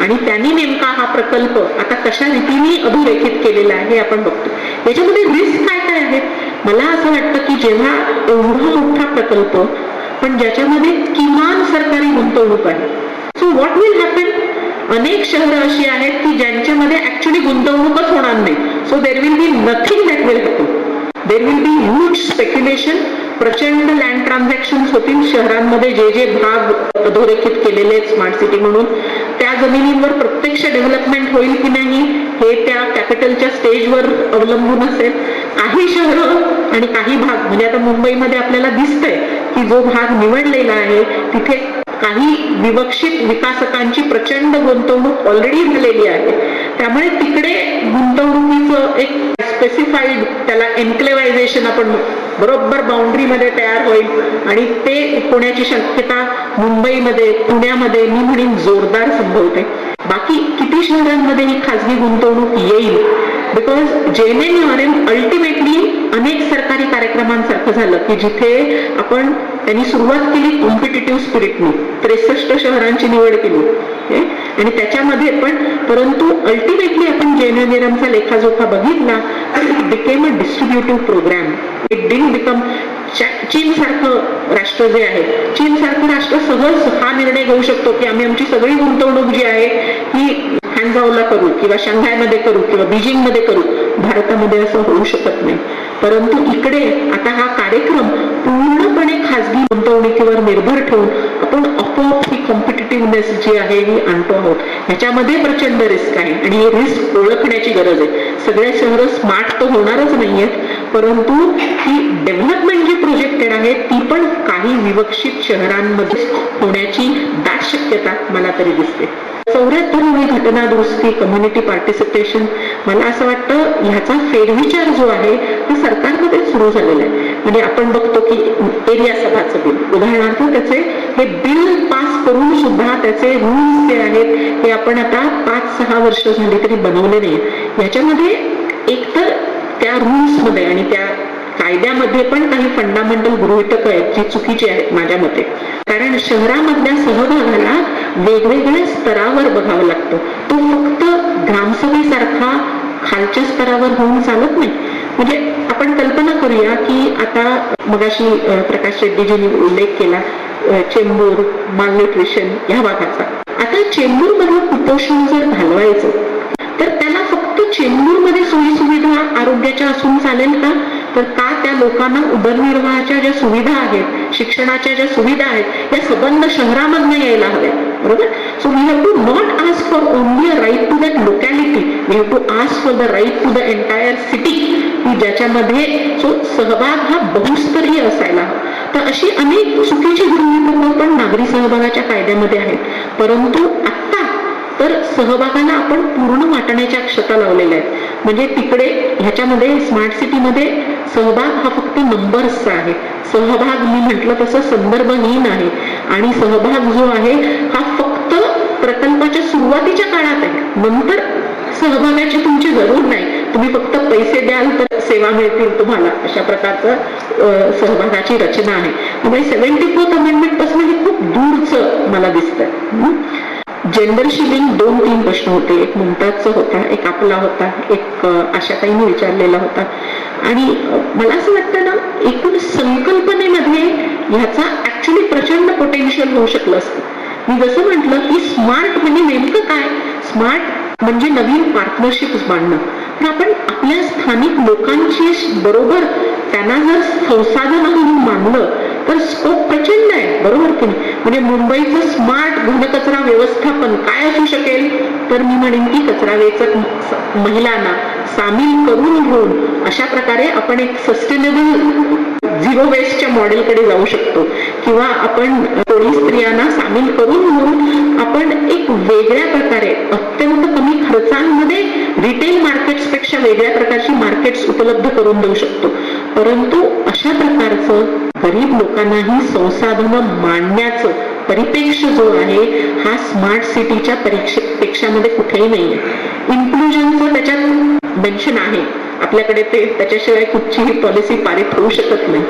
आणि त्यांनी नेमका हा प्रकल्प आता कशा रीतीने अधोरेखित केलेला आहे हे आपण बघतो. याच्यामध्ये रिस्क काय काय आहेत? मला असं वाटतं की जेव्हा एवढा मोठा प्रकल्प पण ज्याच्यामध्ये किमान सरकारी गुंतवणूक आहे, सो व्हॉट विल हॅपन? अनेक शहरं अशी आहेत की ज्यांच्यामध्ये ऍक्च्युली गुंतवणूकच होणार नाही. So there will be nothing that will happen. There will be huge speculation, प्रचंड लँड ट्रान्झॅक्शन होतील. शहरांमध्ये जे जे भाग अधोरेखित केलेले आहेत स्मार्ट सिटी म्हणून, त्या जमिनींवर प्रत्यक्ष डेव्हलपमेंट होईल की नाही हे त्या कॅपिटलच्या स्टेजवर अवलंबून असेल. काही शहरं आणि काही भाग, म्हणजे आता मुंबईमध्ये आपल्याला दिसतंय की जो भाग निवडलेला आहे तिथे काही विवक्षित विकासकांची प्रचंड गुंतवणूक ऑलरेडी झालेली आहे. त्यामुळे तिकडे गुंतवणुकीचं एक स्पेसिफाईड, त्याला एन्क्लेवायझेशन आपण बरोबर बाउंड्रीमध्ये तयार होईल आणि ते होण्याची शक्यता मुंबईमध्ये, पुण्यामध्ये मी म्हणेन जोरदार संभवते. बाकी किती शहरांमध्ये ही खाजगी गुंतवणूक येईल? बिकॉज JNN अल्टिमेटली अनेक सरकारी कार्यक्रमांसारखं झालं की जिथे आपण त्यांनी सुरुवात केली कॉम्पिटिटिव्ह स्पिरिटने, 63 शहरांची निवड केली आणि त्याच्यामध्ये पण, परंतु अल्टिमेटली आपण JNNचा लेखाजोखा बघितला तर it became a distributive programme. It didn't become चीन सारखं राष्ट्र जे आहे, चीन सारखं राष्ट्र सहज हा निर्णय घेऊ शकतो की आम्ही आमची सगळी गुंतवणूक जी आहे ही हँगझाऊला करू किंवा शंघायमध्ये करू किंवा बीजिंगमध्ये करू. भारतामध्ये असं होऊ शकत नाही. परंतु इकडे आता हा कार्यक्रम पूर्णपणे खाजगी गुंतवणुकीवर निर्भर ठेवून आपण आपोआप ही कॉम्पिटिटिव्हनेस जी आहे ही आणतो आहोत. ह्याच्यामध्ये प्रचंड रिस्क आहे आणि ही रिस्क ओळखण्याची गरज आहे. सगळे शहरं स्मार्ट तर होणारच नाहीयेत, परंतु ही डेव्हलपमेंट जी प्रोजेक्टेड आहे ती पण काही विवक्षित शहरांमध्ये होण्याची दाट शक्यता मला तरी दिसते. 74वी घटना दुरुस्ती, कम्युनिटी पार्टिसिपेशन, मला असं वाटतं ह्याचा फेरविचार जो आहे हा सरकारमध्ये सुरू झालेला आहे. म्हणजे आपण बघतो की एरिया सभाचं बिल, उदाहरणार्थ त्याचे हे बिल पास करून सुद्धा त्याचे रूल्स जे आहेत हे आपण आता 5-6 वर्ष झाली तरी बनवले नाही. याच्यामध्ये एकतर त्या रूल्समध्ये आणि त्या कायद्यामध्ये पण काही फंडामेंटल गृहीतक आहेत जी चुकीची आहेत माझ्या मते. कारण शहरामधल्या सहभागाला वेगवेगळ्या स्तरावर बघावं लागतं. तो फक्त ग्रामसभेसारखा खालच्या स्तरावर होऊन चालत नाही. म्हणजे आपण कल्पना करूया की आता मगाशी प्रकाश रेड्डीजींनी उल्लेख केला चेंबूर, मालन्यूट्रिशन ह्या भागाचा. आता चेंबूरमधलं कुपोषण जर घालवायचं तर त्याला फक्त चेंबूरमध्ये सोयीसुविधा आरोग्याच्या असून चालेल का? तर का त्या लोकांना उदरनिर्वाहाच्या ज्या सुविधा आहेत, शिक्षणाच्या ज्या सुविधा आहेत, या संबंध शहरामधनं यायला हव्या. बरोबर? So we have to not ask for only a right to that locality, we have to ask for the right to the entire city, की ज्याच्यामध्ये सहभाग हा बहुस्तरीय असायला हवा. तर अशी अनेक चुकीची गृहीतकं पण नागरी सहभागाच्या कायद्यामध्ये आहेत. परंतु आत्ता तर सहभागाला आपण पूर्ण वाटण्याच्या अक्षता लावलेल्या आहेत. म्हणजे तिकडे ह्याच्यामध्ये स्मार्ट सिटीमध्ये सहभाग हा फक्त नंबर्सचा आहे. सहभाग मी म्हटलं तसं संदर्भहीन आहे आणि सहभाग जो आहे हा फक्त प्रकल्पाच्या सुरुवातीच्या काळात आहे. नंतर सहभागाची तुमची जरूर नाही, तुम्ही फक्त पैसे द्याल तर सेवा मिळतील तुम्हाला, अशा प्रकारचं सहभागाची रचना आहे. त्यामुळे 74th अमेंडमेंट पासून हे खूप दूरचं मला दिसतंय. जेंडरशी लिंक 2-3 प्रश्न होते. एक मुमताजचा होता, एक आपला होता, एक आशाताईंनी विचारलेला होता. आणि मला असं वाटतं ना, एकूण संकल्पनेमध्ये ह्याचा ऍक्च्युली प्रचंड पोटेन्शियल होऊ शकलं असतं. मी जसं म्हटलं की स्मार्ट म्हणजे नेमकं काय? स्मार्ट म्हणजे नवीन पार्टनरशिप्स बांधणं. पण आपण आपल्या स्थानिक लोकांची बरोबर त्यांना जर संसाधन म्हणून मानलं तर स्कोप प्रचंड आहे. बरोबर की नाही? म्हणजे मुंबईचं स्मार्ट घनकचरा व्यवस्थापन काय असू शकेल? तर मी म्हणेन की कचरा वेचक महिलांना सामील करून घेऊन अशा प्रकारे आपण एक सस्टेनेबल झिरो वेस्टच्या मॉडेलकडे जाऊ शकतो. किंवा आपण कोळी स्त्रियांना सामील करून घेऊन आपण एक वेगळ्या प्रकारे अत्यंत कमी खर्चांमध्ये रिटेल मार्केट्सपेक्षा वेगळ्या प्रकारची मार्केट्स उपलब्ध करून देऊ शकतो. परंतु अशा प्रकारचं गरीब लोकांनाही संसाधनं मांडण्याचं परिपेक्ष जो आहे हा स्मार्ट सिटीच्या पेक्षामध्ये कुठेही नाहीये. इन्क्लुजनचं त्याच्यात मेन्शन आहे आपल्याकडे, ते त्याच्याशिवाय कुठचीही पॉलिसी पारित होऊ शकत नाही.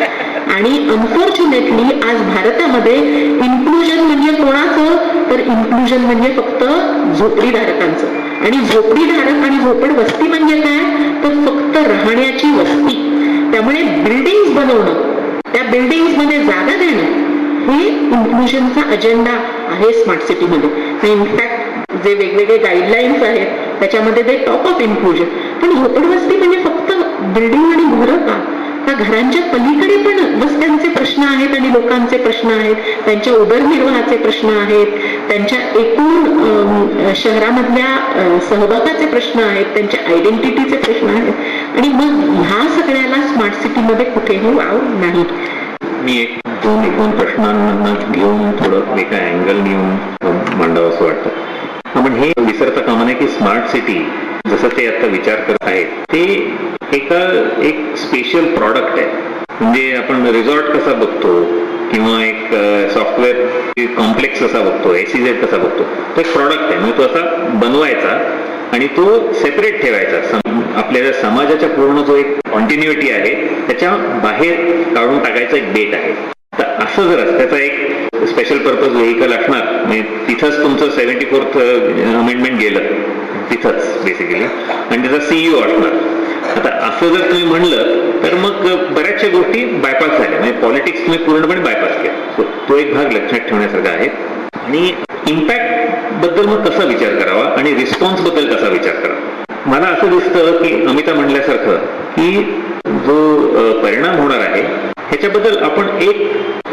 आणि अनफॉर्च्युनेटली आज भारतामध्ये इन्क्लुजन म्हणजे कोणाचं, तर इन्क्लुजन म्हणजे फक्त झोपडीधारकांचं. आणि झोपडीधारक आणि झोपडवस्ती म्हणजे काय, तर फक्त राहण्याची वस्ती. त्यामुळे बिल्डिंग्स बनवणं, त्या बिल्डिंग्स मध्ये जागा देणं, हे इन्क्लुजनचा अजेंडा आहे स्मार्ट सिटीमध्ये. इनफॅक्ट जे वेगवेगळे गाईडलाईन्स आहेत त्याच्यामध्ये ते टॉप ऑफ इन्क्लुजन. पण झोपडवस्ती म्हणजे फक्त बिल्डिंग आणि घरं का, त्या घरांच्या पलीकडे पण वस्त्यांचे प्रश्न आहेत आणि लोकांचे प्रश्न आहेत, त्यांच्या उदरनिर्वाहाचे प्रश्न आहेत, त्यांच्या एकूण शहरामधल्या सहभागाचे प्रश्न आहेत, त्यांच्या आयडेंटिटीचे प्रश्न आहेत. आणि मग ह्या सगळ्याला स्मार्ट सिटीमध्ये कुठेही वाव नाही. मी एक दोन प्रश्नांना घेऊन थोडं एका अँगल घेऊन मांडावं असं वाटतं. पण हे विसरता कामा नये की स्मार्ट सिटी जसं ते आता विचार करत आहेत ते एक स्पेशल प्रॉडक्ट आहे. म्हणजे आपण रिसॉर्ट कसा बघतो किंवा एक सॉफ्टवेअर कॉम्प्लेक्स कसा बघतो, SEZ कसा बघतो, तो एक प्रॉडक्ट आहे. म्हणजे तो असा बनवायचा आणि तो सेपरेट ठेवायचा. आपल्या समाजाच्या पूर्ण जो एक कॉन्टिन्युटी आहे त्याच्या बाहेर काढून टाकायचा एक बेट आहे. तर असं जर त्याचा एक स्पेशल पर्पज व्हेकल असणार, म्हणजे तिथंच तुमचं 74th अमेंडमेंट गेलं तिथंच बेसिकली, आणि त्याचा CEO असणार. आता असं जर तुम्ही म्हणलं तर मग बऱ्याचशा गोष्टी बायपास झाल्या, म्हणजे पॉलिटिक्स तुम्ही पूर्णपणे बायपास केला. तो एक भाग लक्षात ठेवण्यासारखा आहे. आणि इम्पॅक्ट बद्दल मग कसा विचार करावा आणि रिस्पॉन्स बद्दल कसा विचार करावा. मला असं दिसतं की अमिता म्हणल्यासारखं की जो परिणाम होणार आहे ह्याच्याबद्दल आपण एक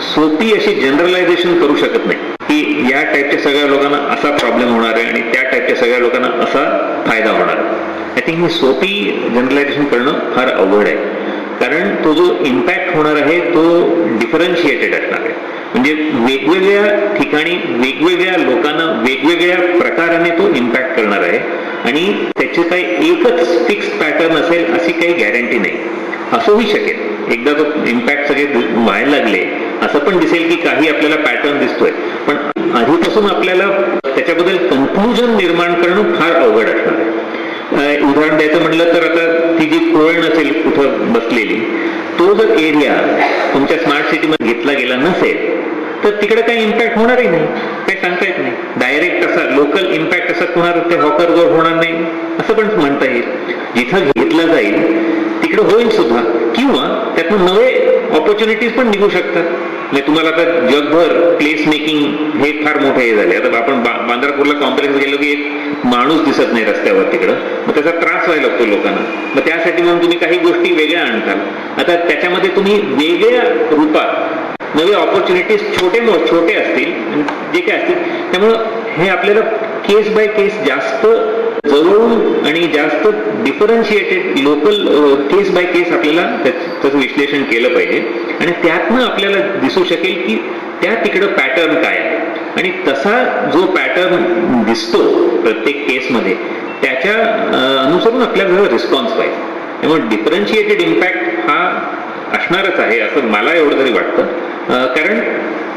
सोपी अशी जनरलायझेशन करू शकत नाही की या टाईपच्या सगळ्या लोकांना असा प्रॉब्लेम होणार आहे आणि त्या टाईपच्या सगळ्या लोकांना असा फायदा होणार आहे. आय थिंक ही सोपी जनरलायझेशन करणं फार अवघड आहे. कारण तो जो इम्पॅक्ट होणार आहे तो डिफरन्शिएटेड असणार आहे. म्हणजे वेगवेगळ्या ठिकाणी वेगवेगळ्या लोकांना वेगवेगळ्या प्रकाराने तो इम्पॅक्ट करणार आहे आणि त्याचे काही एकच फिक्स पॅटर्न असेल अशी काही गॅरंटी नाही. असंही शकेल एकदा तो इम्पॅक्ट सगळे व्हायला लागले असं पण दिसेल की काही आपल्याला पॅटर्न दिसतोय, पण आधीपासून आपल्याला त्याच्याबद्दल कन्क्लुजन निर्माण करणं फार अवघड असणार आहे. उदाहरण द्यायचं म्हटलं तर आता ती जी कोळण असेल कुठं बसलेली, तो जर एरिया तुमच्या स्मार्ट सिटीमध्ये घेतला गेला नसेल तर तिकडे काही इम्पॅक्ट होणारही नाही, काही सांगता येत नाही. डायरेक्ट असा लोकल इम्पॅक्ट असा होणार ते हॉकरवर होणार नाही असं पण म्हणता येईल. जिथं घेतला जाईल तिकडे होईल सुद्धा, किंवा त्यातून नवे ऑपॉर्च्युनिटीज पण निघू शकतात. म्हणजे तुम्हाला आता जगभर प्लेस मेकिंग हे फार मोठे हे झाले. आता आपण बांद्रापूरला कॉम्प्लेक्स गेलो की एक माणूस दिसत नाही रस्त्यावर तिकडं, मग त्याचा त्रास व्हायला लागतो लोकांना. मग त्यासाठी मग तुम्ही काही गोष्टी वेगळ्या आणताल. आता त्याच्यामध्ये तुम्ही वेगळ्या रूपात नवे ऑपॉर्च्युनिटीज छोटे असतील जे काय असतील. त्यामुळं हे आपल्याला केस बाय केस जास्त जवळून आणि जास्त differentiated local case by case आपल्याला त्याचं विश्लेषण केलं पाहिजे आणि त्यातनं आपल्याला दिसू शकेल की त्या तिकडं पॅटर्न काय आहे आणि तसा जो पॅटर्न दिसतो प्रत्येक केसमध्ये त्याच्या अनुसरून आपल्याला रिस्पॉन्स पाहिजे. त्यामुळे डिफरन्शिएटेड इम्पॅक्ट हा असणारच आहे असं मला एवढं तरी वाटतं. कारण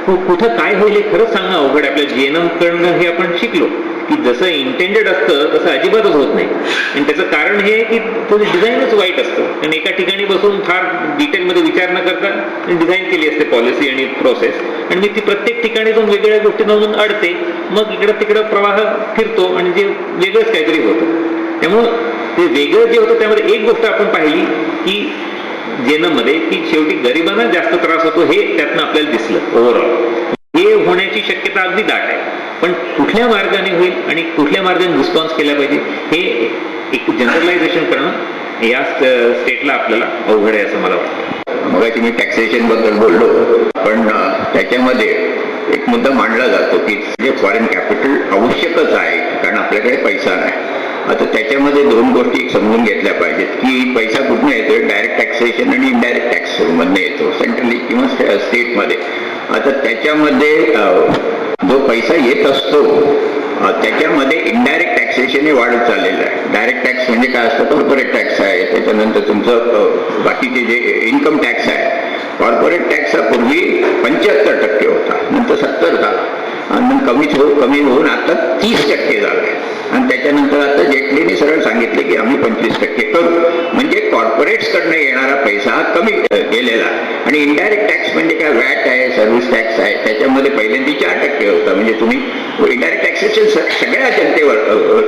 कुठं काय होईल हे खरंच सांगणं अवघड आहे. आपल्या GNM कडनं हे आपण शिकलो की जसं इंटेंडेड असतं तसं अजिबातच होत नाही. आणि त्याचं कारण हे की त्याचं डिझाईनच वाईट असतं. कारण एका ठिकाणी बसून फार डिटेलमध्ये विचार न करता डिझाईन केली असते पॉलिसी आणि प्रोसेस, आणि मी ती प्रत्येक ठिकाणी जाऊन वेगवेगळ्या गोष्टी नोंदून अडते. मग इकडं तिकडं प्रवाह फिरतो आणि जे वेगळंच काहीतरी होतं. त्यामुळं ते वेगळं जे होतं त्यामध्ये एक गोष्ट आपण पाहिली की मध्ये की शेवटी गरिबांना जास्त त्रास होतो हे त्यातनं आपल्याला दिसलं ओव्हरऑल. हे होण्याची शक्यता अगदी दाट आहे, पण कुठल्या मार्गाने होईल आणि कुठल्या मार्गाने रिस्पॉन्स केला पाहिजे हे एक जनरलायझेशन करणं या स्टेटला आपल्याला अवघड आहे असं मला वाटतं. मगाशी मी टॅक्सेशन बद्दल बोललो, पण त्याच्यामध्ये एक मुद्दा मांडला जातो की जे फॉरेन कॅपिटल आवश्यकच आहे कारण आपल्याकडे पैसा नाही. आता त्याच्यामध्ये दोन गोष्टी समजून घेतल्या पाहिजेत की पैसा कुठून येतो, डायरेक्ट टॅक्सेशन आणि इनडायरेक्ट टॅक्स मधनं येतो, सेंट्रली किंवा स्टेटमध्ये. आता त्याच्यामध्ये जो पैसा येत असतो त्याच्यामध्ये इनडायरेक्ट टॅक्सेशन हे वाढत चाललेलं आहे. डायरेक्ट टॅक्स म्हणजे काय असतं, कॉर्पोरेट टॅक्स आहे, त्याच्यानंतर तुमचं बाकीचे जे इन्कम टॅक्स आहे. कॉर्पोरेट टॅक्स हा पूर्वी 75% होता, नंतर 70 झाला. आणि कमी होऊन आता 30% झालं आणि त्याच्यानंतर आता जेटलीने सरळ सांगितलं की आम्ही 25% करू. म्हणजे कॉर्पोरेट्सकडनं येणारा पैसा हा कमी गेलेला. आणि इनडायरेक्ट टॅक्स म्हणजे काय, वॅट आहे, सर्व्हिस टॅक्स आहे, त्याच्यामध्ये पहिल्यांदा 4% होता. म्हणजे तुम्ही इनडायरेक्ट टॅक्सेशन सगळ्या जनतेवर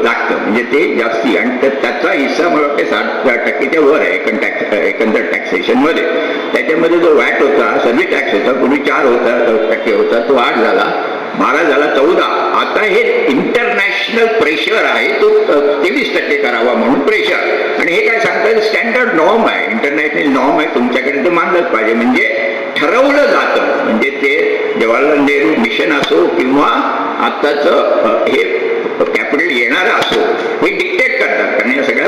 लागतं, म्हणजे ते जास्ती. आणि त्याचा हिस्सा मला वाटतं 60% वर आहे एकंदर टॅक्सेशनमध्ये. त्याच्यामध्ये जो वॅट होता, सर्व्हिस टॅक्स होता, पूर्वी 4% होता, तो 8 झाला, 12 झाला, 14. आता हे इंटरनॅशनल प्रेशर आहे, तो 23% करावा म्हणून प्रेशर. आणि हे काय सांगतात, स्टँडर्ड नॉर्म आहे, इंटरनॅशनल नॉर्म आहे, तुमच्याकडे ते मानलंच पाहिजे. म्हणजे ठरवलं जातं. म्हणजे ते जवाहरलाल नेहरू मिशन असो किंवा आत्ताचं हे कॅपिटल येणारं असो, हे डिक्टेट करतात, कारण या सगळ्या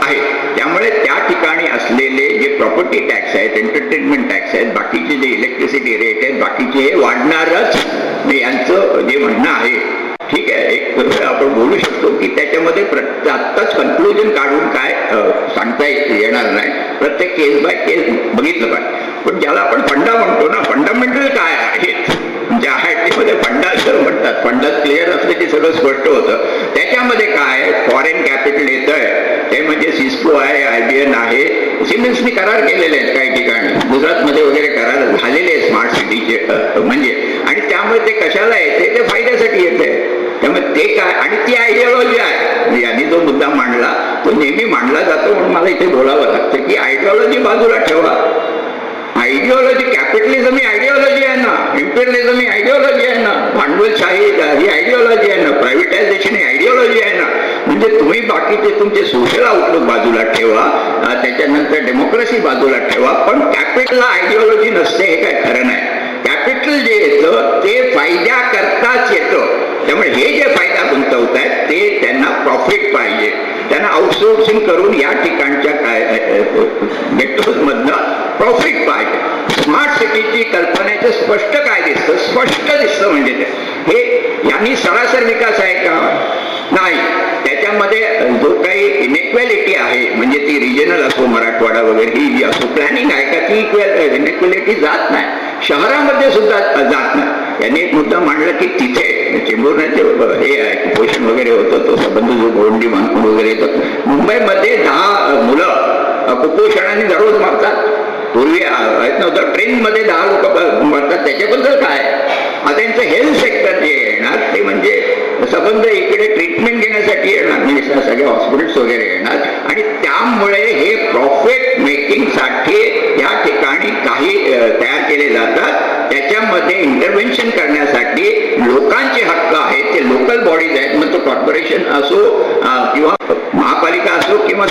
आहे. त्यामुळे त्या ठिकाणी असलेले जे प्रॉपर्टी टॅक्स आहेत, एंटरटेनमेंट टॅक्स आहेत, बाकीचे जे इलेक्ट्रिसिटी रेट आहेत, बाकीचे हे वाढणारच. यांचं जे म्हणणं आहे, ठीक आहे, एक आपण बोलू शकतो की त्याच्यामध्ये आत्ताच कन्क्लुजन काढून काय सांगता येणार नाही. प्रत्येक केस बाय केस बघितलं पाहिजे. पण ज्याला आपण फंडा म्हणतो ना, फंडामेंटल काय आहेत, ज्या मध्ये फंडा असं म्हणतात, फंडात क्लिअर असले की सगळं स्पष्ट होतं. त्याच्यामध्ये काय, फॉरेन कॅपिटल येत आहे, ते म्हणजे सिस्को आहे, IBM आहे, सिमेंट्सनी करार केलेले आहेत काही ठिकाणी, गुजरातमध्ये वगैरे करार झालेले आहेत स्मार्ट सिटीचे म्हणजे. आणि त्यामुळे ते कशाला येते, ते फायद्यासाठी येते. त्यामुळे ते काय, आणि ती आयडिओलॉजी आहे. यांनी जो मुद्दा मांडला तो नेहमी मांडला जातो, म्हणून मला इथे बोलावं लागतं की आयडिओलॉजी बाजूला ठेवा. आयडिओलॉजी, कॅपिटलिझम ही आयडिओलॉजी आहे ना, इम्पेरियलिझम ही आयडिओलॉजी आहे ना, भांडवलशाही ही आयडिओलॉजी आहे ना, प्रायव्हेटायझेशन ही आयडिओलॉजी आहे ना. म्हणजे तुम्ही बाकीचे तुमचे सोशल आउटलुक बाजूला ठेवा, त्याच्यानंतर डेमोक्रेसी बाजूला ठेवा, पण कॅपिटलला आयडिओलॉजी नसते हे काय खरं नाही. कॅपिटल जे येतं ते फायद्याकरताच येतं. त्यामुळे हे जे फायदा गुंतवत आहेत ते त्यांना प्रॉफिट पाहिजे, त्यांना आउटसोर्सिंग करून या ठिकाणच्या काय नेटवर्कमधनं प्रॉफिट पाहिजे. स्मार्ट सिटीची कल्पनेचं स्पष्ट काय दिसतं, स्पष्ट दिसतं. म्हणजे हे यांनी सरासर विकास आहे का, नाही. त्याच्यामध्ये जो काही इनइक्वॅलिटी आहे, म्हणजे ती रिजनल असो, मराठवाडा वगैरे ही जी असो, प्लॅनिंग आहे का, ती इनइक्वॅलिटी जात नाही. शहरामध्ये सुद्धा जात नाही. यांनी एक मुद्दा मांडला की तिथे चेंबूरचे हे आहे, कुपोषण वगैरे होतं, तो संबंध जो गोंडी मानपूर वगैरे येतं. मुंबईमध्ये 10 मुलं कुपोषणाने दररोज मरतात. पूर्वी येत नव्हतं, ट्रेनमध्ये 10 लोक मरतात. त्याच्याबद्दल काय, आता त्यांचं हेल्थ सेक्टर जे येणार ते म्हणजे संबंध इकडे ट्रीटमेंट घेण्यासाठी येणार, म्हणजे सगळे हॉस्पिटल्स वगैरे येणार. आणि त्यामुळे हे प्रॉफिट मेकिंगसाठी या ठिकाणी काही तयार केले जातात. त्याच्यामध्ये इंटरव्हेन्शन करण्यासाठी लोकांचे हक्क आहेत, ते लोकल बॉडीज आहेत, मग तो कॉर्पोरेशन असो किंवा महापालिका असो किंवा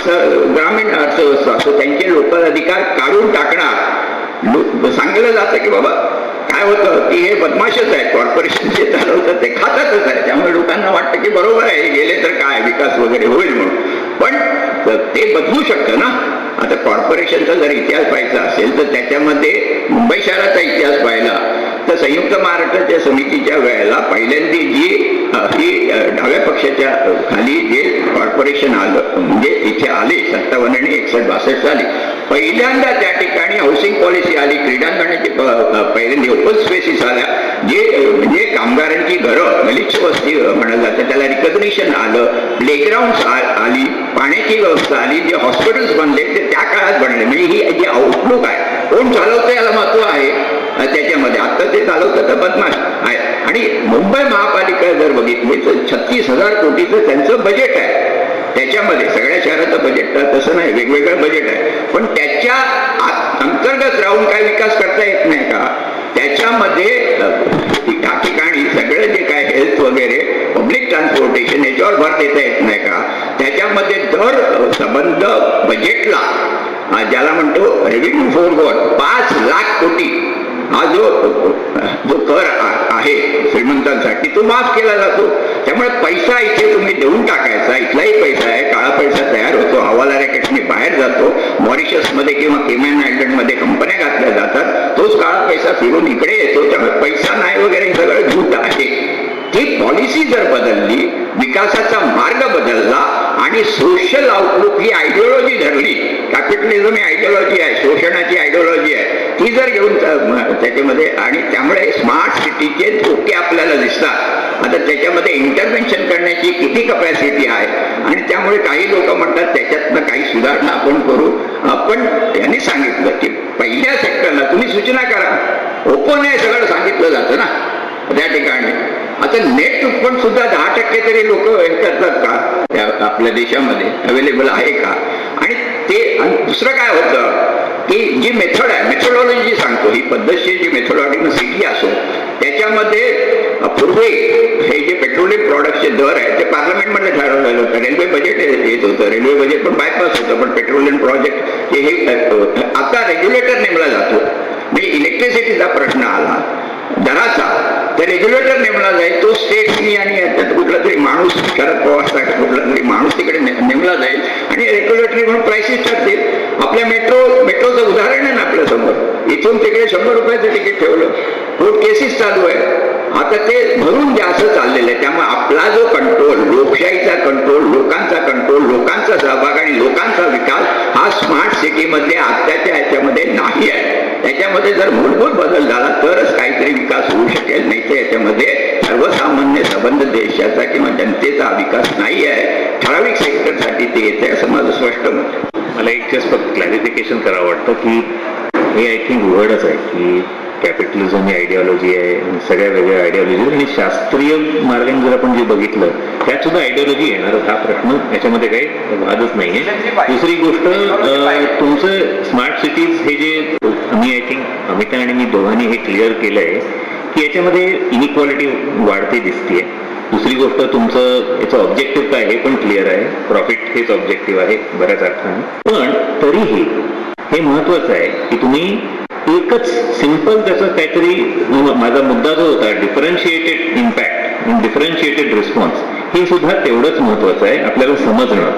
ग्रामीण अर्थव्यवस्था असो, त्यांचे लोकल अधिकार काढून टाकणार. सांगितलं जातं की बाबा काय होतं की हे बदमाशच आहे, कॉर्पोरेशन जे चालवतात ते खातातच आहे. त्यामुळे लोकांना वाटतं की बरोबर आहे, गेले तर काय विकास वगैरे होईल म्हणून. पण ते बदलू शकतं ना. आता कॉर्पोरेशनचा जर इतिहास पाहायचा असेल तर त्याच्यामध्ये मुंबई शहराचा इतिहास पाहिला तर संयुक्त महाराष्ट्राच्या समितीच्या वेळेला पहिल्यांदा ही डाव्या पक्षाच्या खाली जे कॉर्पोरेशन आलं, म्हणजे इथे आले 57 आणि 61-62 साली पहिल्यांदा त्या ठिकाणी हाऊसिंग पॉलिसी आली, क्रीडांगणाची पहिल्यांदा ओपन स्पेसिस आल्या, जे म्हणजे कामगारांची घरं, गलिच्छ वस्ती म्हणलं जातं, त्याला रिकग्निशन आलं, प्लेग्राऊंड आली, पाण्याची व्यवस्था आली, जे हॉस्पिटल्स बनले ते त्या काळात बनले. म्हणजे ही जी आउटलुक आहे, कोण चालवतं याला महत्व आहे त्याच्यामध्ये. आता ते चालवतं तर बदमाश आहे. आणि मुंबई महापालिका जर बघितली तर 36,000 कोटीचं त्यांचं बजेट आहे. त्याच्यामध्ये सगळ्या शहराचं बजेट तसं नाही, वेगवेगळं बजेट आहे, पण त्याच्या अंतर्गत राहून काय विकास करता येत नाही का. त्याच्यामध्ये त्या ठिकाणी सगळं जे काय हेल्थ वगैरे, पब्लिक ट्रान्सपोर्टेशन, याच्यावर भर देता येत नाही का. त्याच्यामध्ये दर संबंध बजेटला ज्याला म्हणतो रेव्हेन्यू फॉरवर्ड 5 लाख कोटी हा जो कर आहे श्रीमंतांसाठी तो माफ केला जातो. त्यामुळे पैसा इथे तुम्ही देऊन टाकायचा, इथलाही पैसा आहे, काळा पैसा तयार होतो, हवाला रॅकेटने बाहेर जातो, मॉरिशसमध्ये किंवा केमॅन आयलंडमध्ये कंपन्या घातल्या जातात, तोच काळा पैसा फिरून इकडे येतो. त्यामुळे पैसा नाही वगैरे हे सगळं झूट आहे. ती पॉलिसी जर बदलली, विकासाचा मार्ग बदलला आणि सोशल आउटलुक ही आयडिओलॉजी धरली, कॅपिटलिझम ही आयडिओलॉजी आहे, शोषणाची आयडिओलॉजी आहे, ती जर घेऊन त्याच्यामध्ये, आणि त्यामुळे स्मार्ट सिटीचे धोके आपल्याला दिसतात. आता त्याच्यामध्ये इंटरव्हेन्शन करण्याची किती कपॅसिटी आहे, आणि त्यामुळे काही लोक म्हणतात त्याच्यातनं काही सुधारणा आपण करू. आपण यांनी सांगितलं की पहिल्या सेक्टरला तुम्ही सूचना करा, ओपन आहे सगळं सांगितलं जातं ना त्या ठिकाणी. आता नेट उत्पन्न सुद्धा 10% तरी लोक हे करतात का आपल्या देशामध्ये अवेलेबल आहे का? आणि ते दुसरं काय होतं की जी मेथड आहे, मेथोडॉलॉजी सांगतो, ही पद्धतशीर जी मेथोडॉलॉजी सिटी असो, त्याच्यामध्ये पूर्वी हे जे पेट्रोलियम प्रॉडक्टचे दर आहे ते पार्लमेंटमध्ये ठरवलेलं होतं. रेल्वे बजेट येत होतं, रेल्वे बजेट पण बायपास होतं, पण पेट्रोलियम प्रोजेक्ट हे आता रेग्युलेटर नेमला जातो. म्हणजे इलेक्ट्रिसिटीचा प्रश्न आला दराचा, तर रेग्युलेटर नेमला जाईल, तो स्टेट्सनी आणि याच्यात कुठला तरी माणूस, शरद पवार कुठला तरी माणूस तिकडे नेमला जाईल आणि रेग्युलेटरी म्हणून प्राइसेस ठरतील. आपल्या मेट्रोचं उदाहरण आहे ना आपल्या समोर, इथून तिकडे 100 रुपयाचं तिकीट ठेवलं, कोर्ट केसेस चालू आहे. आता ते भरून जास्त चाललेलं आहे. त्यामुळे आपला जो कंट्रोल, लोकशाहीचा कंट्रोल, लोकांचा कंट्रोल, लोकांचा सहभाग आणि लोकांचा विकास हा स्मार्ट सिटीमध्ये आत्ताच्या ह्याच्यामध्ये नाही आहे. त्याच्यामध्ये जर मूलभूत बदल झाला तरच काहीतरी विकास होऊ शकेल, नाही तर याच्यामध्ये सर्वसामान्य संबंध देशाचा किंवा जनतेचा विकास नाही आहे, ठराविक सेक्टरसाठी ते येते असं माझं स्पष्ट मत आहे. मला एक जास्त फक्त क्लॅरिफिकेशन करावं वाटतं की हे आय थिंक उघडच आहे की कॅपिटलिझम ही आयडिओलॉजी आहे, सगळ्या वेगळ्या आयडिओलॉजी, आणि शास्त्रीय मार्गाने जर आपण जे बघितलं त्यात सुद्धा आयडिओलॉजी येणार, हा प्रश्न याच्यामध्ये काही वादच नाही आहे. दुसरी गोष्ट, तुमचं स्मार्ट सिटीज हे जे मी आय थिंक अमिता आणि मी दोघांनी हे क्लिअर केलं आहे की याच्यामध्ये इनइक्वालिटी वाढते दिसते. दुसरी गोष्ट, तुमचं याचं ऑब्जेक्टिव्ह काय हे पण क्लिअर आहे, प्रॉफिट हेच ऑब्जेक्टिव्ह आहे बऱ्याच अर्थाने. पण तरीही हे महत्वाचं आहे की तुम्ही एकच सिंपल त्याचं काहीतरी, माझा मुद्दा जो होता डिफरन्शिएटेड इम्पॅक्ट आणि डिफरन्शिएटेड रिस्पॉन्स, हे सुद्धा तेवढंच महत्वाचं आहे आपल्याला समजणं.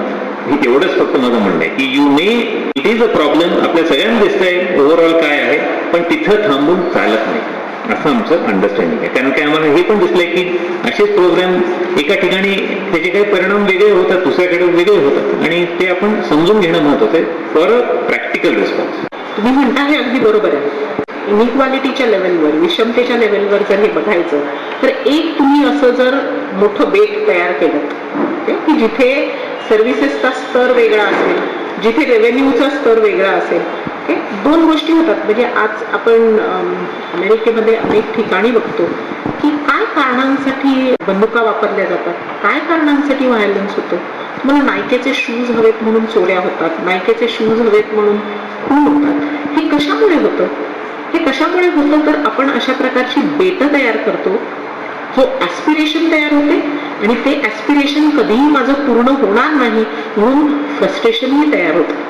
हे तेवढंच फक्त माझं म्हणणं आहे की you may it is a problem, आपल्या सगळ्यांना दिसतंय ओव्हरऑल काय आहे, पण तिथं थांबून चालत नाही असं आमचं अंडरस्टँडिंग आहे. कारण की आम्हाला हे पण दिसलंय की असेच प्रोग्राम एका ठिकाणी त्याचे काही परिणाम वेगळे होतात, दुसऱ्याकडे वेगळे होतात, आणि ते आपण समजून घेणं महत्वाचं आहे फॉर अ प्रॅक्टिकल रिस्पॉन्स. तुम्ही म्हणता हे अगदी बरोबर आहे. इनइक्वालिटीच्या लेवलवर, विषमतेच्या लेवलवर जर हे बघायचं तर एक तुम्ही असं जर मोठं बेट तयार केलं की जिथे सर्व्हिसेसचा स्तर वेगळा असेल, जिथे रेव्हेन्यूचा स्तर वेगळा असेल, दोन गोष्टी होतात. म्हणजे आज आपण अमेरिकेमध्ये अनेक ठिकाणी बघतो की काय कारणांसाठी बंदुका वापरल्या जातात, काय कारणांसाठी व्हायलन्स होतं. तुम्हाला नायकेचे शूज हवेत म्हणून चोऱ्या होतात, नायकेचे शूज हवेत म्हणून खून होतात. हे कशामुळे होतं? हे कशामुळे होतं तर आपण अशा प्रकारची बेटं तयार करतो, जो ॲस्पिरेशन तयार होते, आणि ते ॲस्पिरेशन कधीही माझं पूर्ण होणार नाही म्हणून फ्रस्ट्रेशनही तयार होतं.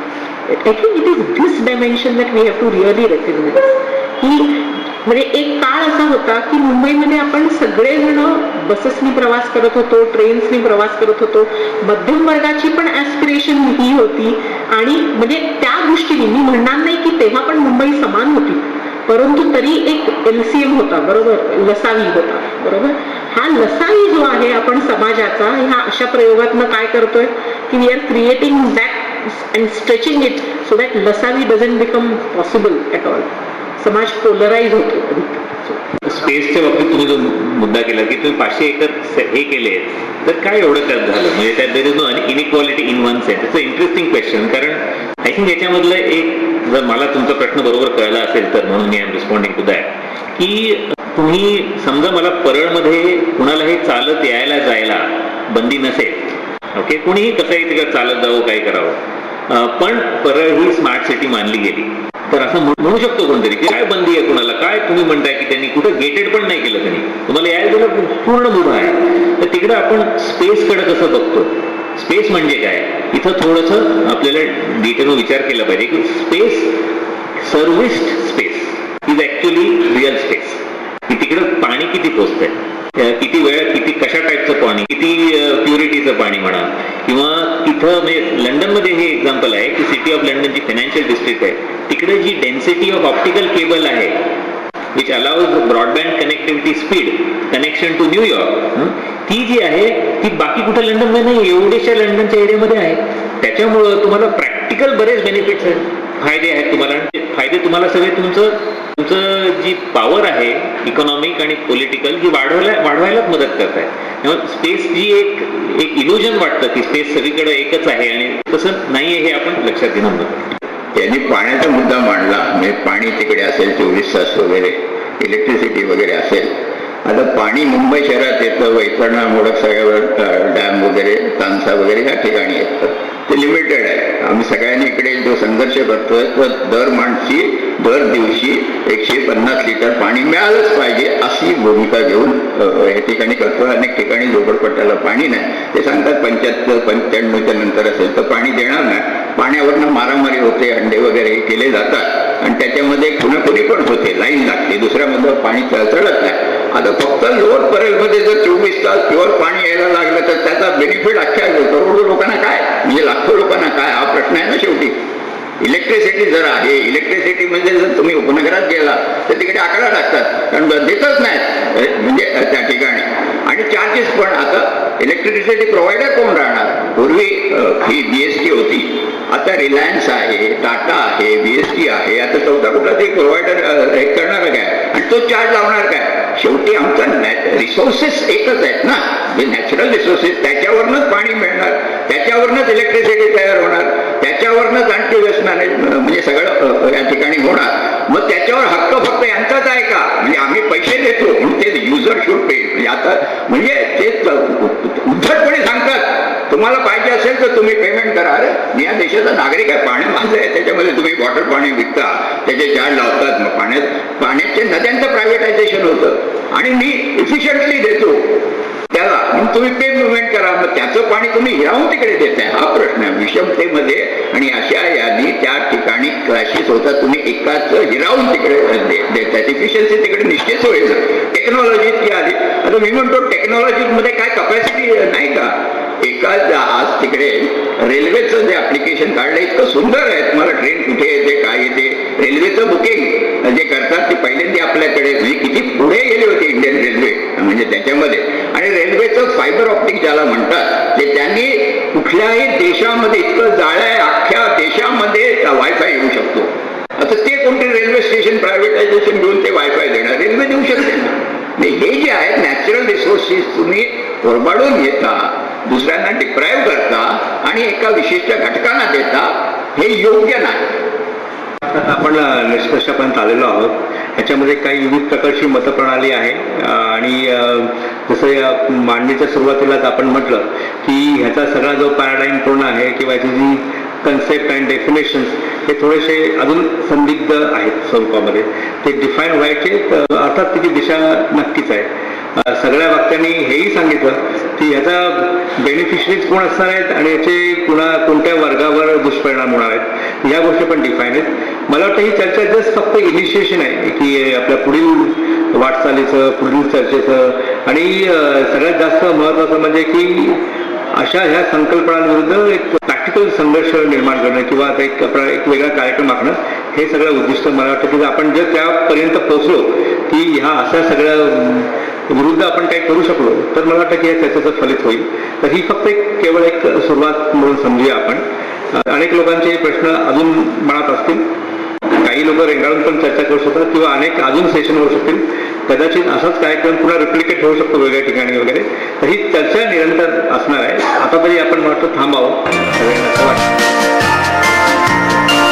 I think it is this dimension that we have to really recognise. की म्हणजे एक काळ असा होता की मुंबईमध्ये आपण सगळेजण बसेसनी प्रवास करत होतो, ट्रेन्सनी प्रवास करत होतो, मध्यम वर्गाची पण ॲस्पिरेशन ही होती. आणि म्हणजे त्या दृष्टीने मी म्हणणार नाही की तेव्हा पण मुंबई समान होती, परंतु तरी एक LCM होता, बरोबर, लसावी होता, बरोबर. हा लसावी जो आहे आपण समाजाचा, ह्या अशा प्रयोगातनं काय करतोय की we are creating that and stretching it so that लसावी doesn't become possible at all. समाज पोलराईज होतो. स्पेसच्या बाबतीत तुम्ही जो मुद्दा केला की तुम्ही 500 एकर हे केले, तर काय एवढं त्यात झालं, म्हणजे त्यात there is no inequality in one sense. It's a interesting question. कारण आय थिंक याच्यामधलं एक, जर मला तुमचा प्रश्न बरोबर कळला असेल तर, म्हणून मी I am responding to that, की तुम्ही समजा मला परळमध्ये कुणालाही चालत यायला जायला बंदी नसेल, ओके, कोणीही कसंही तिकडे चालत जावं, काय करावं, पण परळ ही स्मार्ट सिटी मानली गेली, तर असं म्हणू शकतो कोणतरी की काय बंदी आहे कुणाला, काय तुम्ही म्हणताय की त्यांनी कुठं गेटेड पण नाही केलं, त्यांनी तुम्हाला यायला गेलं पूर्ण मुभा आहे. तर तिकडे आपण स्पेसकडे कसं बघतो, स्पेस म्हणजे काय, इथं थोडंसं आपल्याला डिटेल विचार केला पाहिजे की space, serviced space is actually real space. की तिकडं पाणी किती पोचतंय, किती वेळ, किती कशा टाईपचं पाणी, किती प्युरिटीचं पाणी म्हणा, किंवा तिथं म्हणजे लंडनमध्ये हे एक्झाम्पल आहे की सिटी ऑफ लंडन जी फायनान्शियल डिस्ट्रिक्ट आहे, तिकडे जी डेन्सिटी ऑफ ऑप्टिकल केबल आहे which allows broadband connectivity speed connection to New York, ती जी आहे ती बाकी कुठे लंडनमध्ये नाही, एवढ्याशा लंडनच्या एरियामध्ये आहे. त्याच्यामुळं तुम्हाला प्रॅक्टिकल बरेच बेनिफिट्स आहेत, फायदे आहेत तुम्हाला. आणि ते फायदे तुम्हाला सगळे तुमचं जी पॉवर आहे इकॉनॉमिक आणि पॉलिटिकल ही वाढवायलाच मदत करत आहे. तेव्हा स्पेस जी एक इल्युजन वाटतं की स्पेस सगळीकडे एकच आहे आणि तसं नाही आहे हे आपण लक्षात घेणं महत्त्वाचं. त्यांनी पाण्याचा मुद्दा मांडला, म्हणजे पाणी तिकडे असेल 24 तास वगैरे, इलेक्ट्रिसिटी वगैरे असेल. आता पाणी मुंबई शहरात येतं, वैतरणा, मोडक सागर डॅम वगैरे, तानसा वगैरे या ठिकाणी येतं. ते लिमिटेड आहे. आम्ही सगळ्यांनी इकडे जो संघर्ष करतोय तर दर दिवशी 150 लिटर पाणी मिळालंच पाहिजे अशी भूमिका घेऊन या ठिकाणी करतोय. अनेक ठिकाणी झोपडपट्ट्याला पाणी नाही, ते सांगतात 75-95च्या नंतर असेल तर पाणी देणार नाही. पाण्यावरनं मारामारी होते, अंडे वगैरे केले जातात आणि त्याच्यामध्ये कुणी पण होते, लाईन लागते, दुसऱ्यामध्ये पाणी चढत नाही. आता फक्त लोअर परेलमध्ये जर 24 तास प्युअर पाणी यायला लागलं तर त्याचा बेनिफिट अख्ख्या करोडो लोकांना काय, म्हणजे लाखो लोकांना काय, हा प्रश्न आहे ना शेवटी. इलेक्ट्रिसिटी जर आहे, इलेक्ट्रिसिटी म्हणजे जर तुम्ही उपनगरात गेला तर तिकडे आकडा टाकतात, कारण देतच नाहीत म्हणजे त्या ठिकाणी. आणि चार्जेस पण आता इलेक्ट्रिसिटी प्रोव्हायडर कोण राहणार? पूर्वी ही BST होती, आता रिलायन्स आहे, टाटा आहे, BST आहे, आता चौथा कुठला तरी प्रोव्हायडर करणार काय आणि तो चार्ज लावणार काय? शेवटी आमचा रिसोर्सेस एकच आहेत ना, नॅचरल रिसोर्सेस, त्याच्यावरनंच पाणी मिळणार, त्याच्यावरनंच इलेक्ट्रिसिटी तयार होणार, त्याच्यावरनंच आणखी म्हणजे सगळं या ठिकाणी होणार. मग त्याच्यावर हक्क फक्त यांचाच आहे का? म्हणजे आम्ही पैसे देतो म्हणून ते युजर शुड पे. म्हणजे आता म्हणजे ते उद्धटपणे सांगतात तुम्हाला पाहिजे असेल तर तुम्ही पेमेंट करा. अरे मी या देशाचा नागरिक आहे, पाणी माझं आहे, त्याच्यामध्ये तुम्ही वॉटर पाणी विकता, त्याचे चार्ज लावतात. मग पाण्याचे नद्यांचं प्रायव्हेटायझेशन होतं आणि मी इफिशियंटली देतो त्याला, म्हणून तुम्ही पेमेंट करा. मग त्याचं पाणी तुम्ही हिरावून तिकडे देताय, हा प्रश्न आहे विषमतेमध्ये. आणि अशा यादी त्या ठिकाणी क्रॅशेस होतात, तुम्ही एकाच हिरावून तिकडे देताय. इफिशियन्सी तिकडे निश्चित होईल. टेक्नॉलॉजी इतकी आली. आता मी म्हणतो टेक्नॉलॉजीमध्ये काय कपॅसिटी नाही का? आज तिकडे रेल्वेचं जे ऍप्लिकेशन काढलं इतकं सुंदर आहे, तुम्हाला ट्रेन कुठे येते, काय येते, रेल्वेचं बुकिंग जे करतात ते पहिल्यांदा आपल्याकडे, म्हणजे किती पुढे गेली होती इंडियन रेल्वे म्हणजे त्याच्यामध्ये. आणि रेल्वेचं फायबर ऑप्टिक ज्याला म्हणतात ते त्यांनी कुठल्याही देशामध्ये इतकं जाळं आहे, अख्ख्या देशामध्ये वायफाय येऊ शकतो. आता ते कोणते रेल्वे स्टेशन प्रायव्हेटायझेशन घेऊन ते वायफाय देणार, रेल्वे देऊ शकते ना. हे जे आहेत नॅचरल रिसोर्सेस तुम्ही ओरबाडून घेता, दुसऱ्यांना डिप्राईव्ह करता आणि एका विशिष्ट घटकांना देता, हे योग्य नाही. आपण निष्कर्षापर्यंत आलेलो आहोत. ह्याच्यामध्ये काही विविध प्रकारची मतप्रणाली आहे आणि जसं या मांडणीच्या सुरुवातीलाच आपण म्हटलं की ह्याचा सगळा जो पॅराडाईम पूर्ण आहे किंवा याची जी कन्सेप्ट अँड डेफिनेशन्स हे थोडेसे अजून संदिग्ध आहेत स्वरूपामध्ये. ते डिफाईन व्हायचे, अर्थात त्याची दिशा नक्कीच आहे. सगळ्या वक्त्यांनी हेही सांगितलं की ह्याचा बेनिफिशरीज कोण असणार आहेत आणि याचे कोणत्या वर्गावर दुष्परिणाम होणार आहेत, ह्या गोष्टी पण डिफाईन आहेत. मला वाटतं ही चर्चा जस्ट फक्त इनिशिएशन आहे की आपल्या पुढील वाटचालीचं, पुढील चर्चेचं. आणि सगळ्यात जास्त महत्त्वाचं म्हणजे की अशा ह्या संकल्पनांविरुद्ध एक प्रॅक्टिकल संघर्ष निर्माण करणं किंवा एक वेगळा कार्यक्रम आखणं, हे सगळं उद्दिष्ट मला वाटतं की आपण जर त्यापर्यंत पोहोचलो की ह्या अशा सगळ्या विरुद्ध आपण काही करू शकलो तर मला वाटतं की या चर्चेचं फलित होईल. तर ही फक्त केवळ एक सुरुवात म्हणून समजूया आपण. अनेक लोकांचे प्रश्न अजून मनात असतील, काही लोक रेंगाळून पण चर्चा करू शकतात किंवा अनेक अजून सेशन होऊ शकतील. कदाचित असाच कार्यक्रम पुन्हा रिप्लिकेट होऊ शकतो वेगळ्या ठिकाणी वगैरे. तर ही चर्चा निरंतर असणार आहे. आता तरी आपण वाटतं थांबावं, सगळ्यांना असं वाटतं.